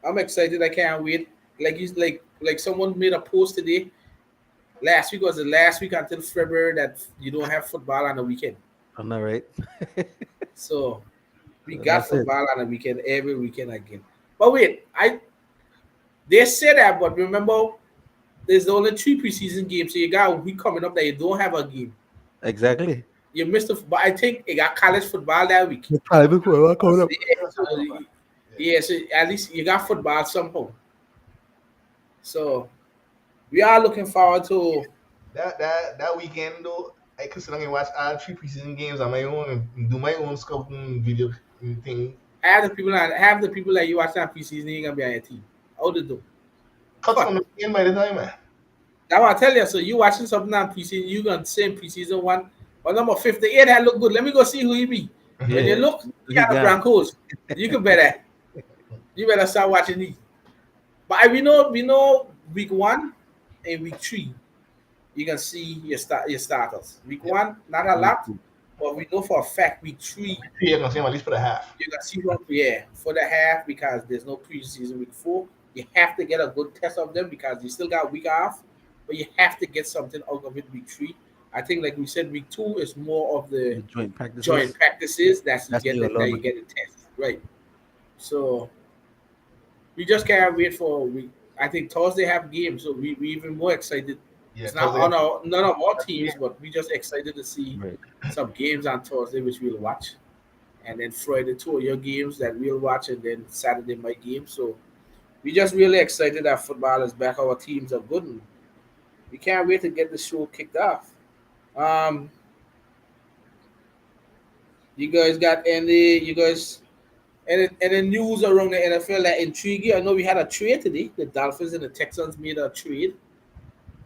I'm excited. I can't wait. Like someone made a post today. Last week was the last week until February that you don't have football on the weekend. I'm not right. So we got That's it. football on the weekend every weekend again. But wait, they say that, but remember, there's only 3 preseason games, so you got a week coming up that you don't have a game. Exactly. You missed the, but I think you got college football that week. Coming up. So at least you got football somehow. So we are looking forward to. That weekend though, I could sit down and watch all 3 preseason games on my own and do my own scouting video thing. Half the people that you watch that preseason ain't gonna be on your team. How they do? Cut from the game by the time, man. Now I tell you, so you watching something on preseason, you gonna say preseason one, or number 58 that look good. Let me go see who he be. When you Yeah. look, He you got the got- Broncos. You better start watching these. But we know week 1 and week 3, you can see your starters. Week 1, not a lot, but we know for a fact week 3 You're gonna see him at least for the half. you can see for the half because there's no preseason. Week 4, you have to get a good test of them because you still got a week off, but you have to get something out of it week 3. I think, like we said, week 2 is more of The the joint practices. joint practices. That's That's you the get that you allotment. get the test, right? So we just can't wait for week. I think Thursday have games, so we even more excited. Yeah, It's not on none of our teams, but we just excited to see Right. some games on Thursday, which we'll watch, and then Friday 2 of your games that we'll watch, and then Saturday my game. So we just really excited that football is back. Our teams are good, and we can't wait to get the show kicked off. You guys got any? You guys any news around the NFL that intrigue you? I know we had a trade today. The Dolphins and the Texans made a trade.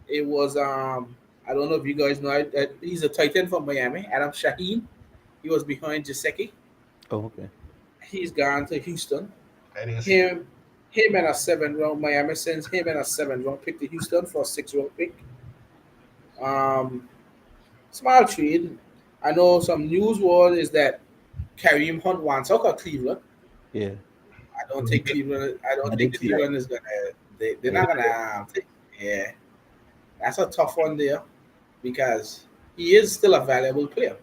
It was I don't know if you guys know. He's a tight end from Miami, Adam Shaheen. He was behind Jaceki. Oh, okay. He's gone to Houston. I didn't see. Him and a 7th round. Miami sends him and a 7th round pick to Houston for a 6th round pick. Small trade. I know some news was is that Kareem Hunt wants out of Cleveland. Yeah. I don't think Cleveland. I don't I think did see that. Cleveland is gonna. They're not gonna. Yeah, that's a tough one there because he is still a valuable player,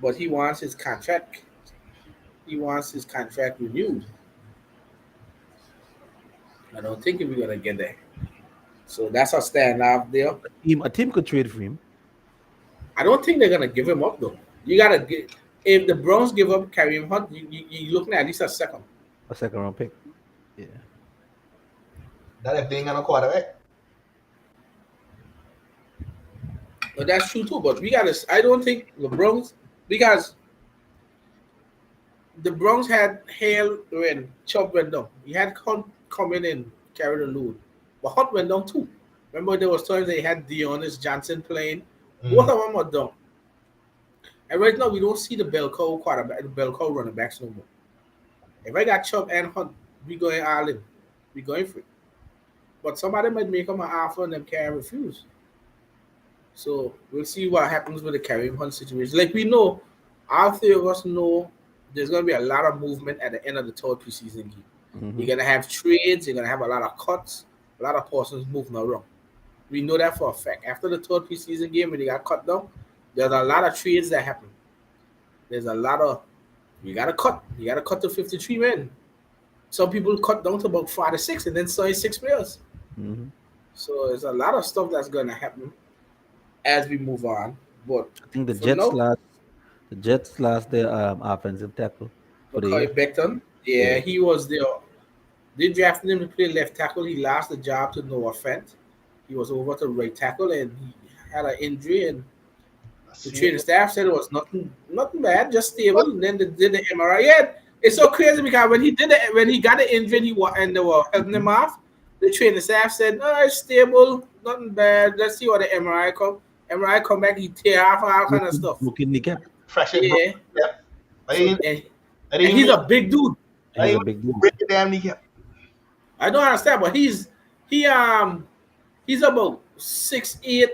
but he wants his contract. He wants his contract renewed. I don't think we're gonna get there. So that's a standoff there. A team could trade for him. I don't think they're gonna give him up though. You gotta get if the Browns give up Kareem Hunt, you're looking at least a second. A 2nd round pick. Yeah. That if they ain't got no quarterback. But that's true too. But we gotta. I don't think the Browns because the Browns had Hale when Chubb went down. He had Hunt come in and carry the load, but Hunt went down too. Remember there was times they had Deonis Johnson playing. Both of them are down. And right now we don't see the bell cow quarterback, the bell cow running backs no more. If I got Chubb and Hunt, we going all in. We going for it. But somebody might make them an offer and them can't refuse. So we'll see what happens with the Kareem Hunt situation. Like we know, all 3 of us know there's gonna be a lot of movement at the end of the 3rd preseason game. Mhm. You're gonna have trades, you're gonna have a lot of cuts, a lot of persons moving around. We know that for a fact. After the 3rd preseason game when they got cut down, there's a lot of trades that happen. There's a lot of you gotta cut. You gotta cut to 53 men. Some people cut down to about 5 to 6 and then sign 6 players. Mhm. So there's a lot of stuff that's gonna happen as we move on. But I think for now, the Jets lost their offensive tackle for the Mackay year. Becton, Yeah. yeah, he was there. They drafted him to play left tackle. He lost the job to Noah Fent. He was over to right tackle, and he had an injury. And the See, training staff said it was nothing bad, just stable. And then they did the MRI. Yeah, it's so crazy because when he got the injury, and they were helping him off. The training staff said, "No, it's stable, nothing bad. Let's see what the MRI come. MRI come back, he tear off all kind of stuff. Broken kneecap. fresh it, bro. Yeah. Yeah. I So didn't, and I didn't he's even, a big dude. I He's didn't a even big dude. break the damn kneecap. I don't understand, but he he's about 6'8",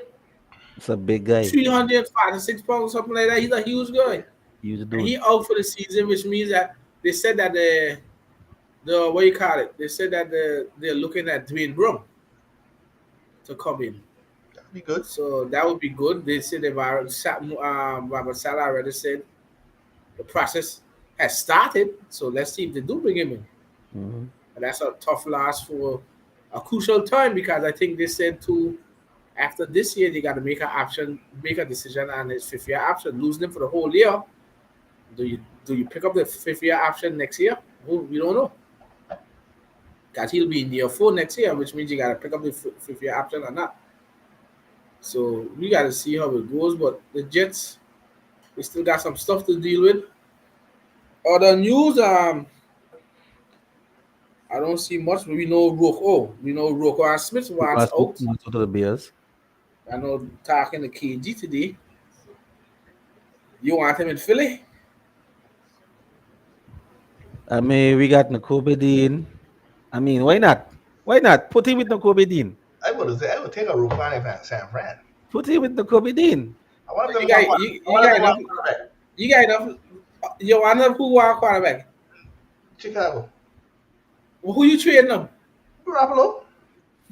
It's a big guy. 356 pounds, something like that. He's a huge guy. Huge And dude. he out for the season, which means that they said that the what you call it? They said that they're looking at Dwayne Brown to come in. That'd be good. So that would be good. They said Robert Salah already said the process has started. So let's see if they do bring him in. Hmm. And that's a tough loss for a crucial time because I think they said to after this year they got to make a decision on his fifth year option. Losing him for the whole year. Do you pick up the fifth year option next year? Well, we don't know. Because he'll be in year 4 next year, which means you got to pick up the fifth year option or not. So we got to see how it goes. But the Jets, we still got some stuff to deal with. Other news, I don't see much. But we know Rocco and Smith wants out. To the Bears. I know talking to KG today. You want him in Philly? I mean, we got Nakobe Dean. I mean, why not? Why not? Put him with Nakobe Dean. I would take a Roquan if I'm San Fran. Put him with Nakobe Dean. I want them You to got come you, I you want them got to enough. come quarterback. You got enough. You want enough who want quarterback? Chicago. Well, who you trading them? Garoppolo.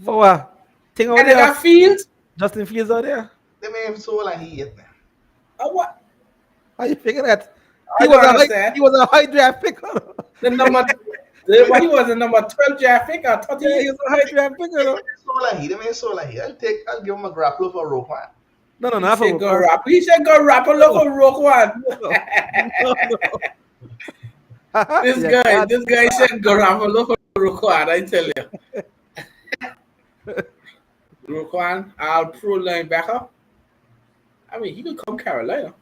For what? Thing out And they there. got Fields. Justin Fields out there. They made him so like he yet, man. What? How you figure that? I He don't was a high, understand. he was a high draft pick. The number. He was the number 12 draft pick or Yeah, 30. he was a high draft pick. They made so like he. They made so like he. I'll give him a Garoppolo for Roquan. No, no, He not said for go rap. He said go rap a local rock one. No, no. This Yeah, guy, God. this guy said go rap a local rock one. I tell you, Roquan, our pro linebacker. I mean, he could come Carolina.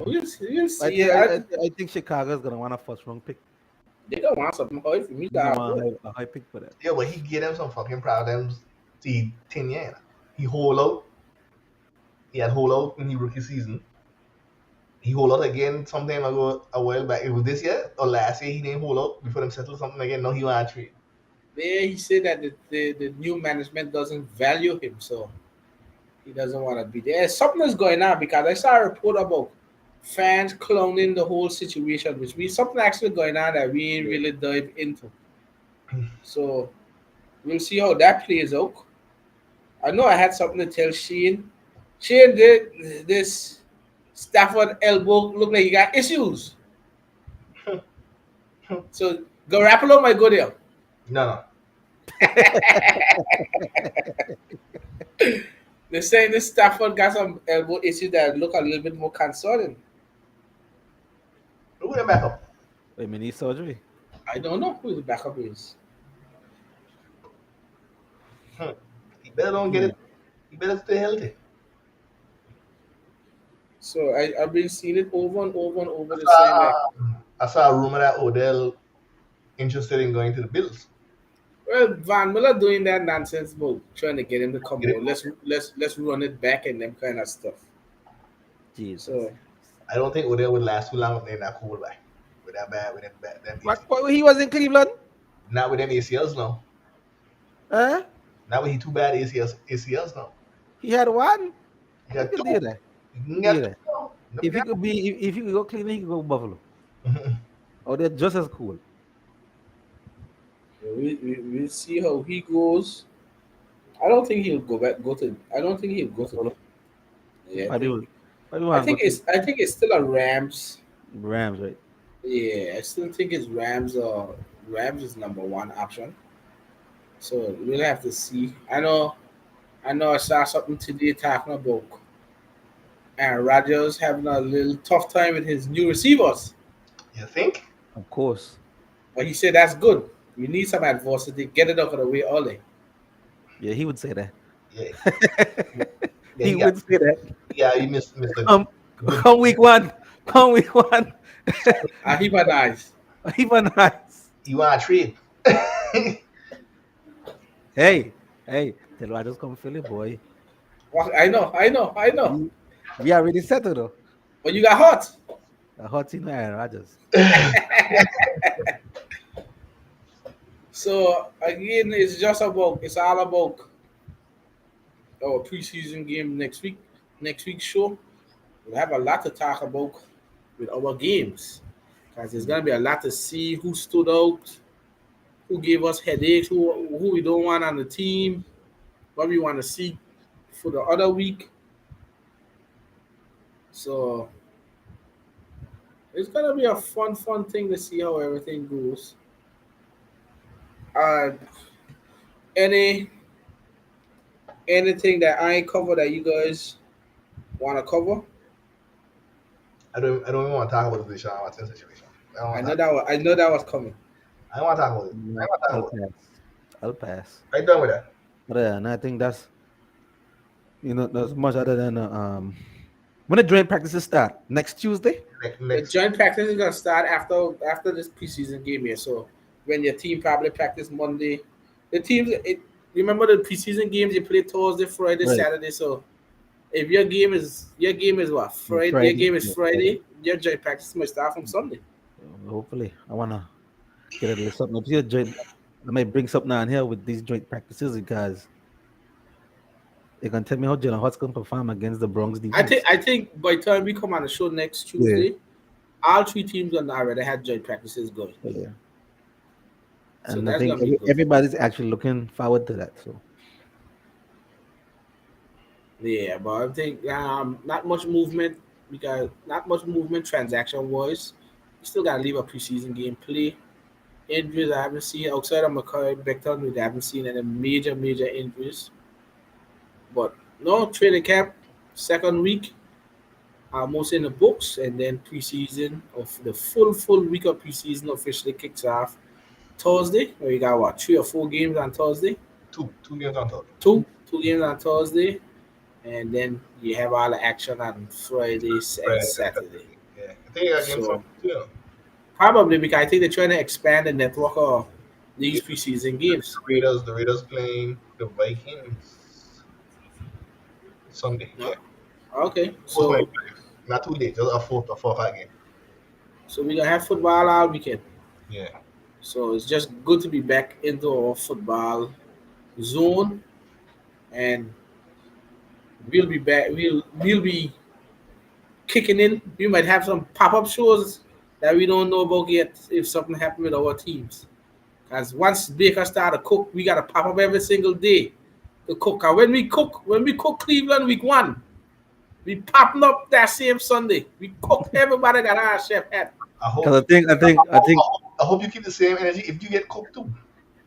We'll see. I think Chicago's gonna want a first round pick. They don't want something high for me. They're gonna want a high pick for that. Yeah, but he get him some fucking problems. See, 10 years. He hold out. He had hold out in his rookie season. He hold out again sometime ago, a while back. It was this year or last year. He didn't hold out before them settle something again. No, he want to trade. There, he said that the new management doesn't value him, so he doesn't want to be there. Something is going on because I saw a report about fans clowning the whole situation, which means something actually going on that we ain't really dive into. So we'll see how that plays out. I know I had something to tell Shane. Shane did this Stafford elbow look like he got issues. So Garoppolo might go there. No. They're saying this Stafford got some elbow issues that look a little bit more concerning. Who them back up? Wait, mini surgery. I don't know who the backup is. He better don't get it. He better stay healthy. So I've been seeing it over and over and over the same like, I saw a rumor that Odell interested in going to the Bills. well, Van Miller doing that nonsense about trying to get him to come Get out. Let's run it back and them kind of stuff. Jesus. So I don't think Odell would last too long in that quarterback. With that bad, with them What, he was in Cleveland? not with them ACLs now. Huh? Not with he too bad ACLs now. He had one. He got He could two. do that. He can get Yeah. two now. If he could be, if he could go Cleveland, he could go Buffalo. Oh, they're just as cool. we'll see how he goes. I don't think he'll go back. I don't think he'll go to. Yeah, Why do you I want think it's still a Rams. Rams, right? Yeah, I still think it's Rams. Rams is number one option. So we'll have to see. I know. I saw something today talking about And Rogers having a little tough time with his new receivers. You think? Of course. But he said that's good. We need some adversity. Get it out of the way early. Yeah, he would say that. Yeah. Yeah, He would say that. Yeah, you missed the Come week one. Come week one. And he was nice. Even nice. You want to trade? Hey, tell Rogers come Philly, boy. Well, I know. We already settled though. But you got hot. A hot team Aaron Rodgers. So again, it's all about our preseason game next week. Next week's show, we'll have a lot to talk about with our games. Because there's gonna be a lot to see who stood out, who gave us headaches, who we don't want on the team, what we want to see for the other week. So it's gonna be a fun thing to see how everything goes. Uh, anything that I ain't covered that you guys want to cover? I don't even want to talk about the Deshaun Watson situation. I know that was coming. I don't want to talk about it. I don't want to talk about it. I'll pass. I'm done with that. But yeah, and I think that's there's much other than when the joint practices start next Tuesday. The Next, joint practice is gonna start after this preseason game here. So when your team probably practice Monday, the teams remember the preseason games you play Thursday, Friday, Right. Saturday. So if your game is what Friday, Friday, your game is yeah. Friday, your joint practice might start from Sunday. Hopefully, I wanna get a little something up here. Joint, I might bring something on here with these joint practices because they can tell me how Jalen Hurts can perform against the Bronx defense. I think by the time we come on the show next Tuesday, all three teams gonna already had joint practices going. Yeah. So And I that's think gonna be good. everybody's actually looking forward to that. So Yeah, but I think not much movement transaction wise. We still gotta leave a preseason game play. Injuries I haven't seen outside of McCoy Becton, we haven't seen any major injuries. But no training camp, second week, almost in the books, and then preseason of the full week of preseason officially kicks off Thursday. Where you got what 3 or 4 games on Thursday? two games on top. Two games on Thursday, and then you have all the action on Friday and Saturday. Yeah, I think I got games So- on too. Probably because I think they're trying to expand the network of these preseason games. The Raiders playing the Vikings Sunday. Yeah. Yeah. Okay, So so not too late, just a 4 game. we're gonna have football all weekend. Yeah. So it's just good to be back into our football zone, and we'll be back. We'll be kicking in. We might have some pop-up shows that we don't know about yet if something happened with our teams. Because once Baker start to cook, we gotta pop up every single day to cook. And when we cook Cleveland week 1, we popping up that same Sunday. We cook. Everybody got our chef hat. I hope. because I think I hope you keep the same energy if you get cooked too.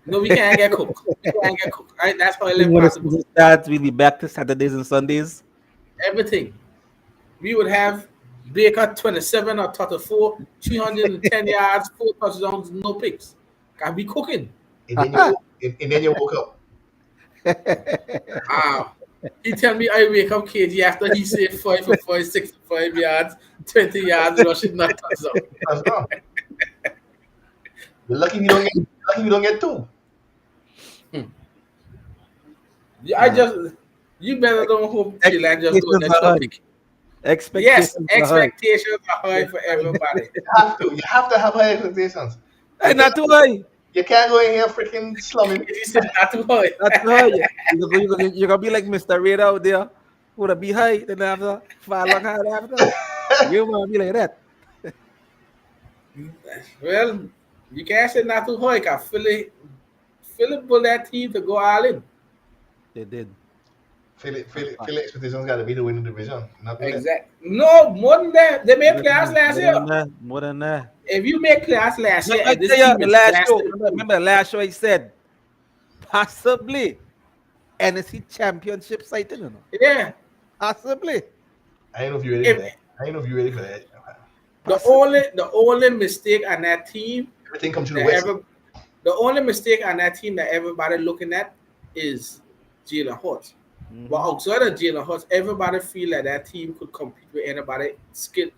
No, we can't get cooked. We can't get cooked. Right? That's how I live when the possible. season starts, we'll be back to Saturdays and Sundays. Everything. We would have Baker 27 or 34, 310 yards, 4 touchdowns, no picks. Can be cooking. And then you woke up. He tell me I wake up KG after he say 5 for 5, 65 yards, 20 yards rushing, not touchdown. That's wrong. You're lucky we don't get 2. You better don't hope Chilan just do an Expectations are extra high. pick. Expectations. Yes, are high. expectations are high for everybody. You have to have high expectations. Hey, not too high. You can't go in here freaking slumming. He said not too high. Not too high. You're gonna be like Mr. Red out there. Would it be high? Then after fall long hard after. You wanna be like that. Well, you can't say not too high because Philly pull that team to go all in. They did. Philly expectations got to be to win the division. Not win it. Exactly. No, more than that. They made playoffs last year. More than that. If you make playoffs last year, and this Tell you, team the is last show, blasted, remember the last show I said possibly NFC championship sighting, you know? yeah. Possibly. I don't know if you're ready for that. I don't know if you're ready for that. The only mistake on that team Everything comes to the that West. the only mistake on that team that everybody looking at is Jalen Hurts. But outside of Jalen Hurts, everybody feel like that team could compete with anybody skill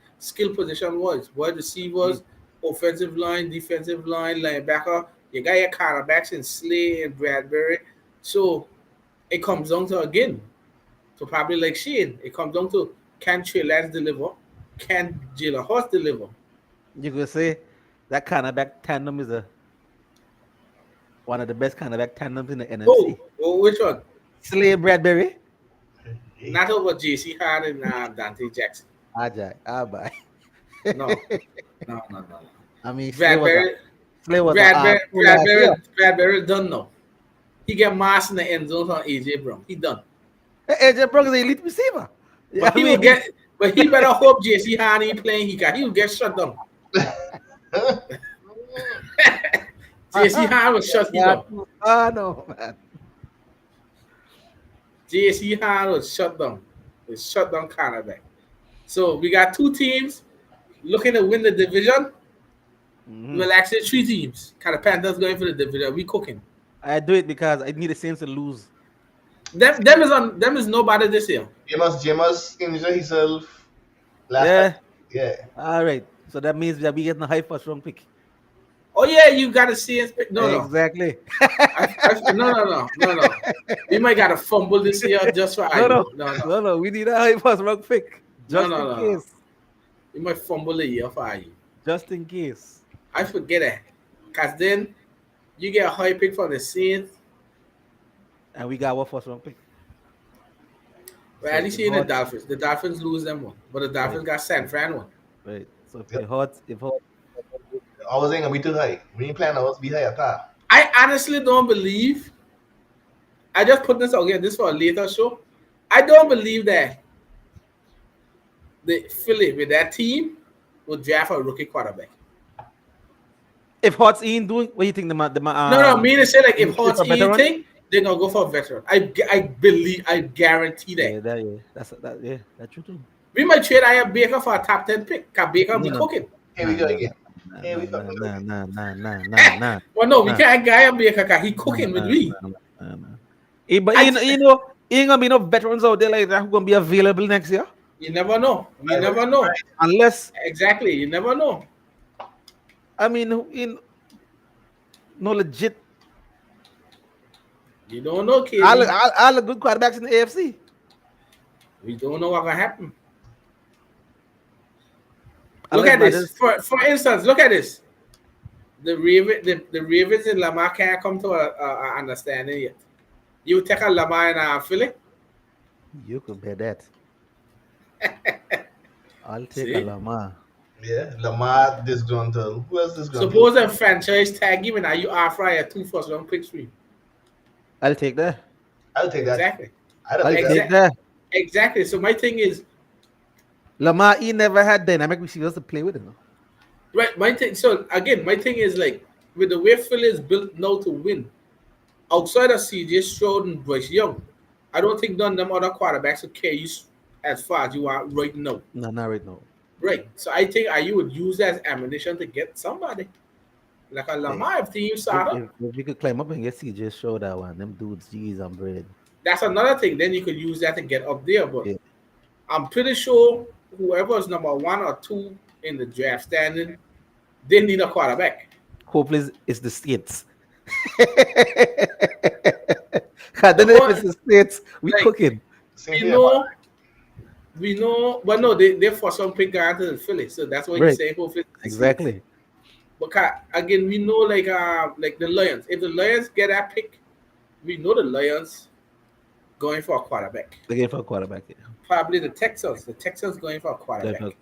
position wise. Wide receivers, offensive line, defensive line, linebacker. You got your cornerbacks in Slay and Bradbury. So it comes down to again, to probably like Shane, it comes down to can Trey Lance deliver? Can Jalen Hurts deliver? You could say that cornerback tandem is one of the best cornerback tandems in the NFC. Which one? Slay Bradbury. Not over JC Hart and Dante Jackson. Ajay. Bye. No. No. I mean, Slay was Bradbury done now. He get mass in the end zone on AJ Brown. He done. AJ Brown is an elite receiver. But he better hope JC Hart ain't playing. He will get shut down. JC Hart was shut down. Oh no, man. JC Hart was shut down. It's shut down cornerback. So we got two teams looking to win the division. Well, actually, three teams. Kind of Panthers going for the division. We cooking. I do it because I need the Saints to lose. Them is nobody this year. Jameis injured himself last Yeah. time. Yeah. All right. So that means that we getting a high first round pick. Oh yeah, you got to see it. No. Exactly. No. We might got to fumble this year just for No. We need a high first round pick. Just in case. We might fumble a year for you. Just in case. I forget it. Because then you get a high pick from the Saints. And we got what first round pick? Well, at least in the Dolphins. The Dolphins lose them one. But the Dolphins got San Fran one. Right. So if Hurts I was saying gonna be too high. We ain't planning on us to be high at all. I honestly don't believe. I just put this out again. This for a later show. I don't believe that the Philly with that team will draft a rookie quarterback. if Hurts ain't doing, what do you think No, mean to say like if Hurts ain't thing, they're gonna go for a veteran. I guarantee that. That's true too. We might trade Aya Baker for a top 10 pick. Cause Baker be cooking. Here we go again. Nah. Well, no, we can't get Aya Baker because he cooking with me. But you know, ain't gonna be no veterans out there like that who gonna be available next year. You never know. You never know. Unless exactly, you never know. I mean, no legit. You don't know, kid. All the good quarterbacks in the AFC. We don't know what gonna happen. Look at this. For instance, look at this. The Ravens and Lamar can't come to a understanding yet. You take a Lamar and Philly? You could bet that. I'll take a Lamar. Yeah, Lamar disgruntled. Who else disgruntled? Suppose a franchise tag him and you offer a 2 first round picks for him. I'll take that. I'll take that. Exactly. I'll take that. Exactly. So my thing is, Lamar, he never had dynamic receivers to play with him. Right. My thing. So again, my thing is like with the way Philly is built now to win, outside of CJ Stroud and Bryce Young, I don't think none of them other quarterbacks will carry you as far as you are right now. No, not right now. Right. So I think you would use that as ammunition to get somebody. Like a Lamar team starter. If you could climb up and get CJ Stroud that one, them dudes, G's on bread. That's another thing. Then you could use that to get up there. But I'm pretty sure whoever is number 1 or 2 in the draft standing, they need a quarterback. Hopefully it's the States. Then if it's the States, we cooking. We know, but no, they for some pick granted in Philly, so that's why you say hopefully. Exactly. But again, we know like the Lions. If the Lions get that pick, we know the Lions going for a quarterback. They're going for a quarterback, yeah. Probably the Texans. The Texans going for a quarterback.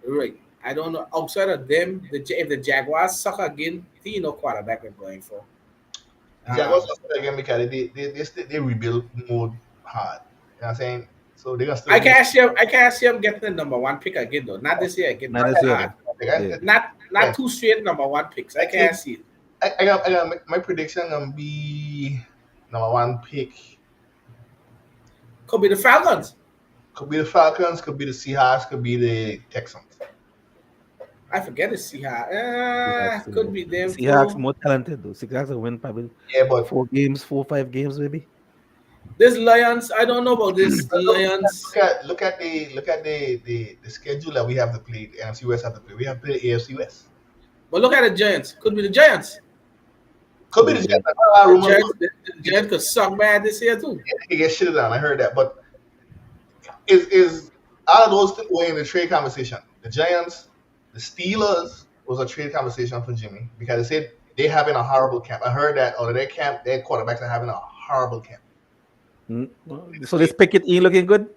Right. I don't know. Outside of them, if the Jaguars suck again, he no quarterback they're going for. Jaguars suck again because they rebuild mode hard. You know what I'm saying? So they're gonna still. I can't see them getting the number 1 pick again though. Not this year again. Not this year. Not 2 straight number 1 picks. I can't see it. I got my prediction gonna be number 1 pick. Could be the Falcons. Could be the Falcons, could be the Seahawks, could be the Texans. I forget the Seahawks. Seahawks, Could be them Seahawks too. more talented though. Seahawks will win probably Yeah, but 4 5 games maybe. This Lions, I don't know about this. The Lions. look at the schedule that we have to play. The NFC West have to play. We have to play the AFC West. But look at the Giants. Could be the Giants. Could be the Jets. I heard a lot of The rumors Giants, the Giants could suck bad this year too. they get shit down. I heard that, but is all of those were in the trade conversation. The Giants, the Steelers was a trade conversation for Jimmy because they said they having a horrible camp. I heard that out of their camp, their quarterbacks are having a horrible camp. So this Pickett ain't looking good.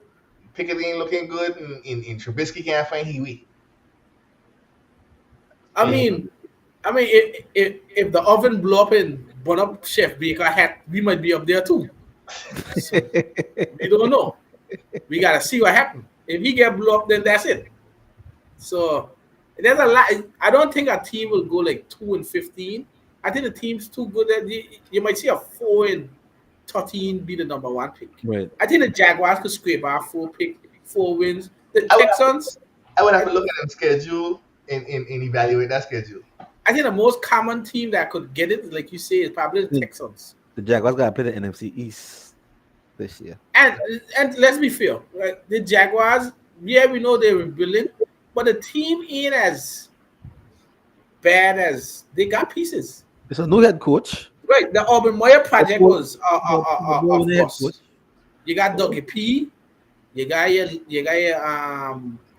Pickett ain't looking good, and in Trubisky can't find he weak. I mean, if the oven blow up and burn up Chef Baker hat, we might be up there too. So, we don't know. We gotta see what happens. If he get blown up, then that's it. So there's a lot. I don't think a team will go like 2-15. I think the team's too good that you might see a 4-13 be the number one pick. Right. I think the Jaguars could scrape out 4 wins. The I would- Texans, I would have to look at the schedule and evaluate that schedule. I think the most common team that could get it, like you say, is probably the Texans. The Jaguars gotta play the NFC East this year. And let's be fair, right? The Jaguars, yeah, we know they're rebuilding, but the team ain't as bad as they got pieces. It's a new head coach. Right, the Urban Meyer project was of New head course. coach. You got Dougie P, you got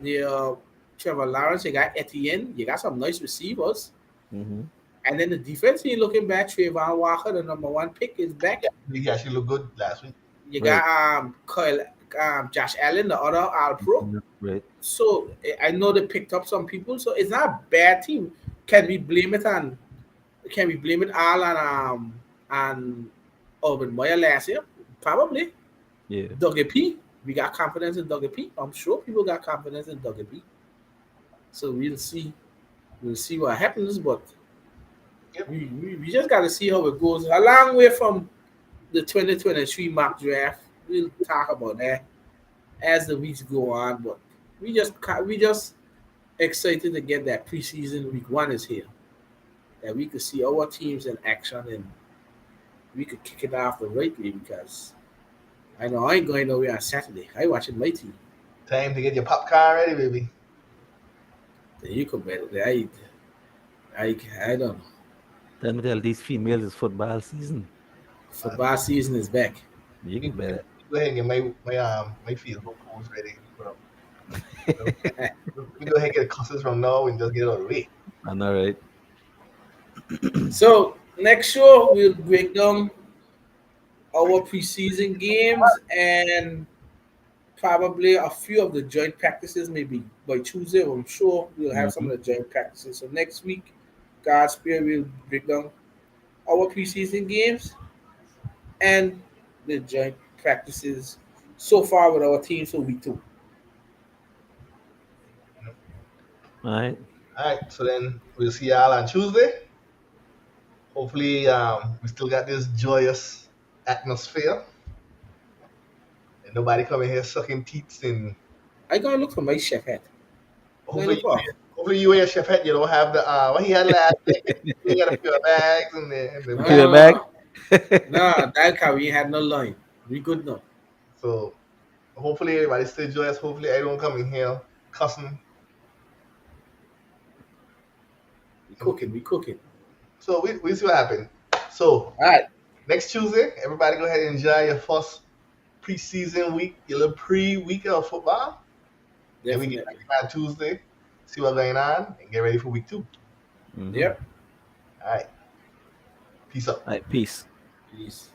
your Trevor Lawrence, you got Etienne, you got some nice receivers, Mhm. and then the defense ain't looking bad. Trayvon Walker, the number one pick, is back. He actually looked good last week. You got Josh Allen, the other All Pro. Right. So I know they picked up some people, so it's not a bad team. Can we blame it all on Urban Meyer last year? Probably. Yeah. Dougie P. We got confidence in Dougie P. I'm sure people got confidence in Dougie P. So we'll see. We'll see what happens, but Yep. we just got to see how it goes. A long way from the 2023 mock draft. We'll talk about that as the weeks go on, but we just excited to get that preseason week 1 is here, that we could see our teams in action and we could kick it off the right way, because I know I ain't going nowhere on Saturday. I watching my team. Time to get your popcorn ready, baby. Then you could bet it. I don't know. Tell me, tell these females it's football season. Football season is back. You can bet it. Go ahead and get my field goals ready. We go ahead and get the cusses from now and just get it out of the way. I know, right? So next show we'll break down our preseason games and probably a few of the joint practices, maybe by Tuesday. I'm sure we'll have some of the joint practices. So next week, God's Spirit, we'll break down our preseason games and the joint practices so far with our team for week 2. All right. All right, so then we'll see y'all on Tuesday. Hopefully, we still got this joyous atmosphere. And nobody coming here sucking teats. And I gotta look for my chef hat. hopefully, you wear your chef hat. You don't have the what he had last day. You got a few bags and the Put it back. Nah, that car we ain't had no line. We good now. So hopefully everybody's still joyous. Hopefully everyone coming here cussing. We cooking. So we see what happenens. So All right. next Tuesday, everybody go ahead and enjoy your first preseason week, your little pre-week of football. Then we get Definitely. back on Tuesday, see what's going on, and get ready for week 2. Mhm. Yep. All right. Peace out. All right. Peace. Peace.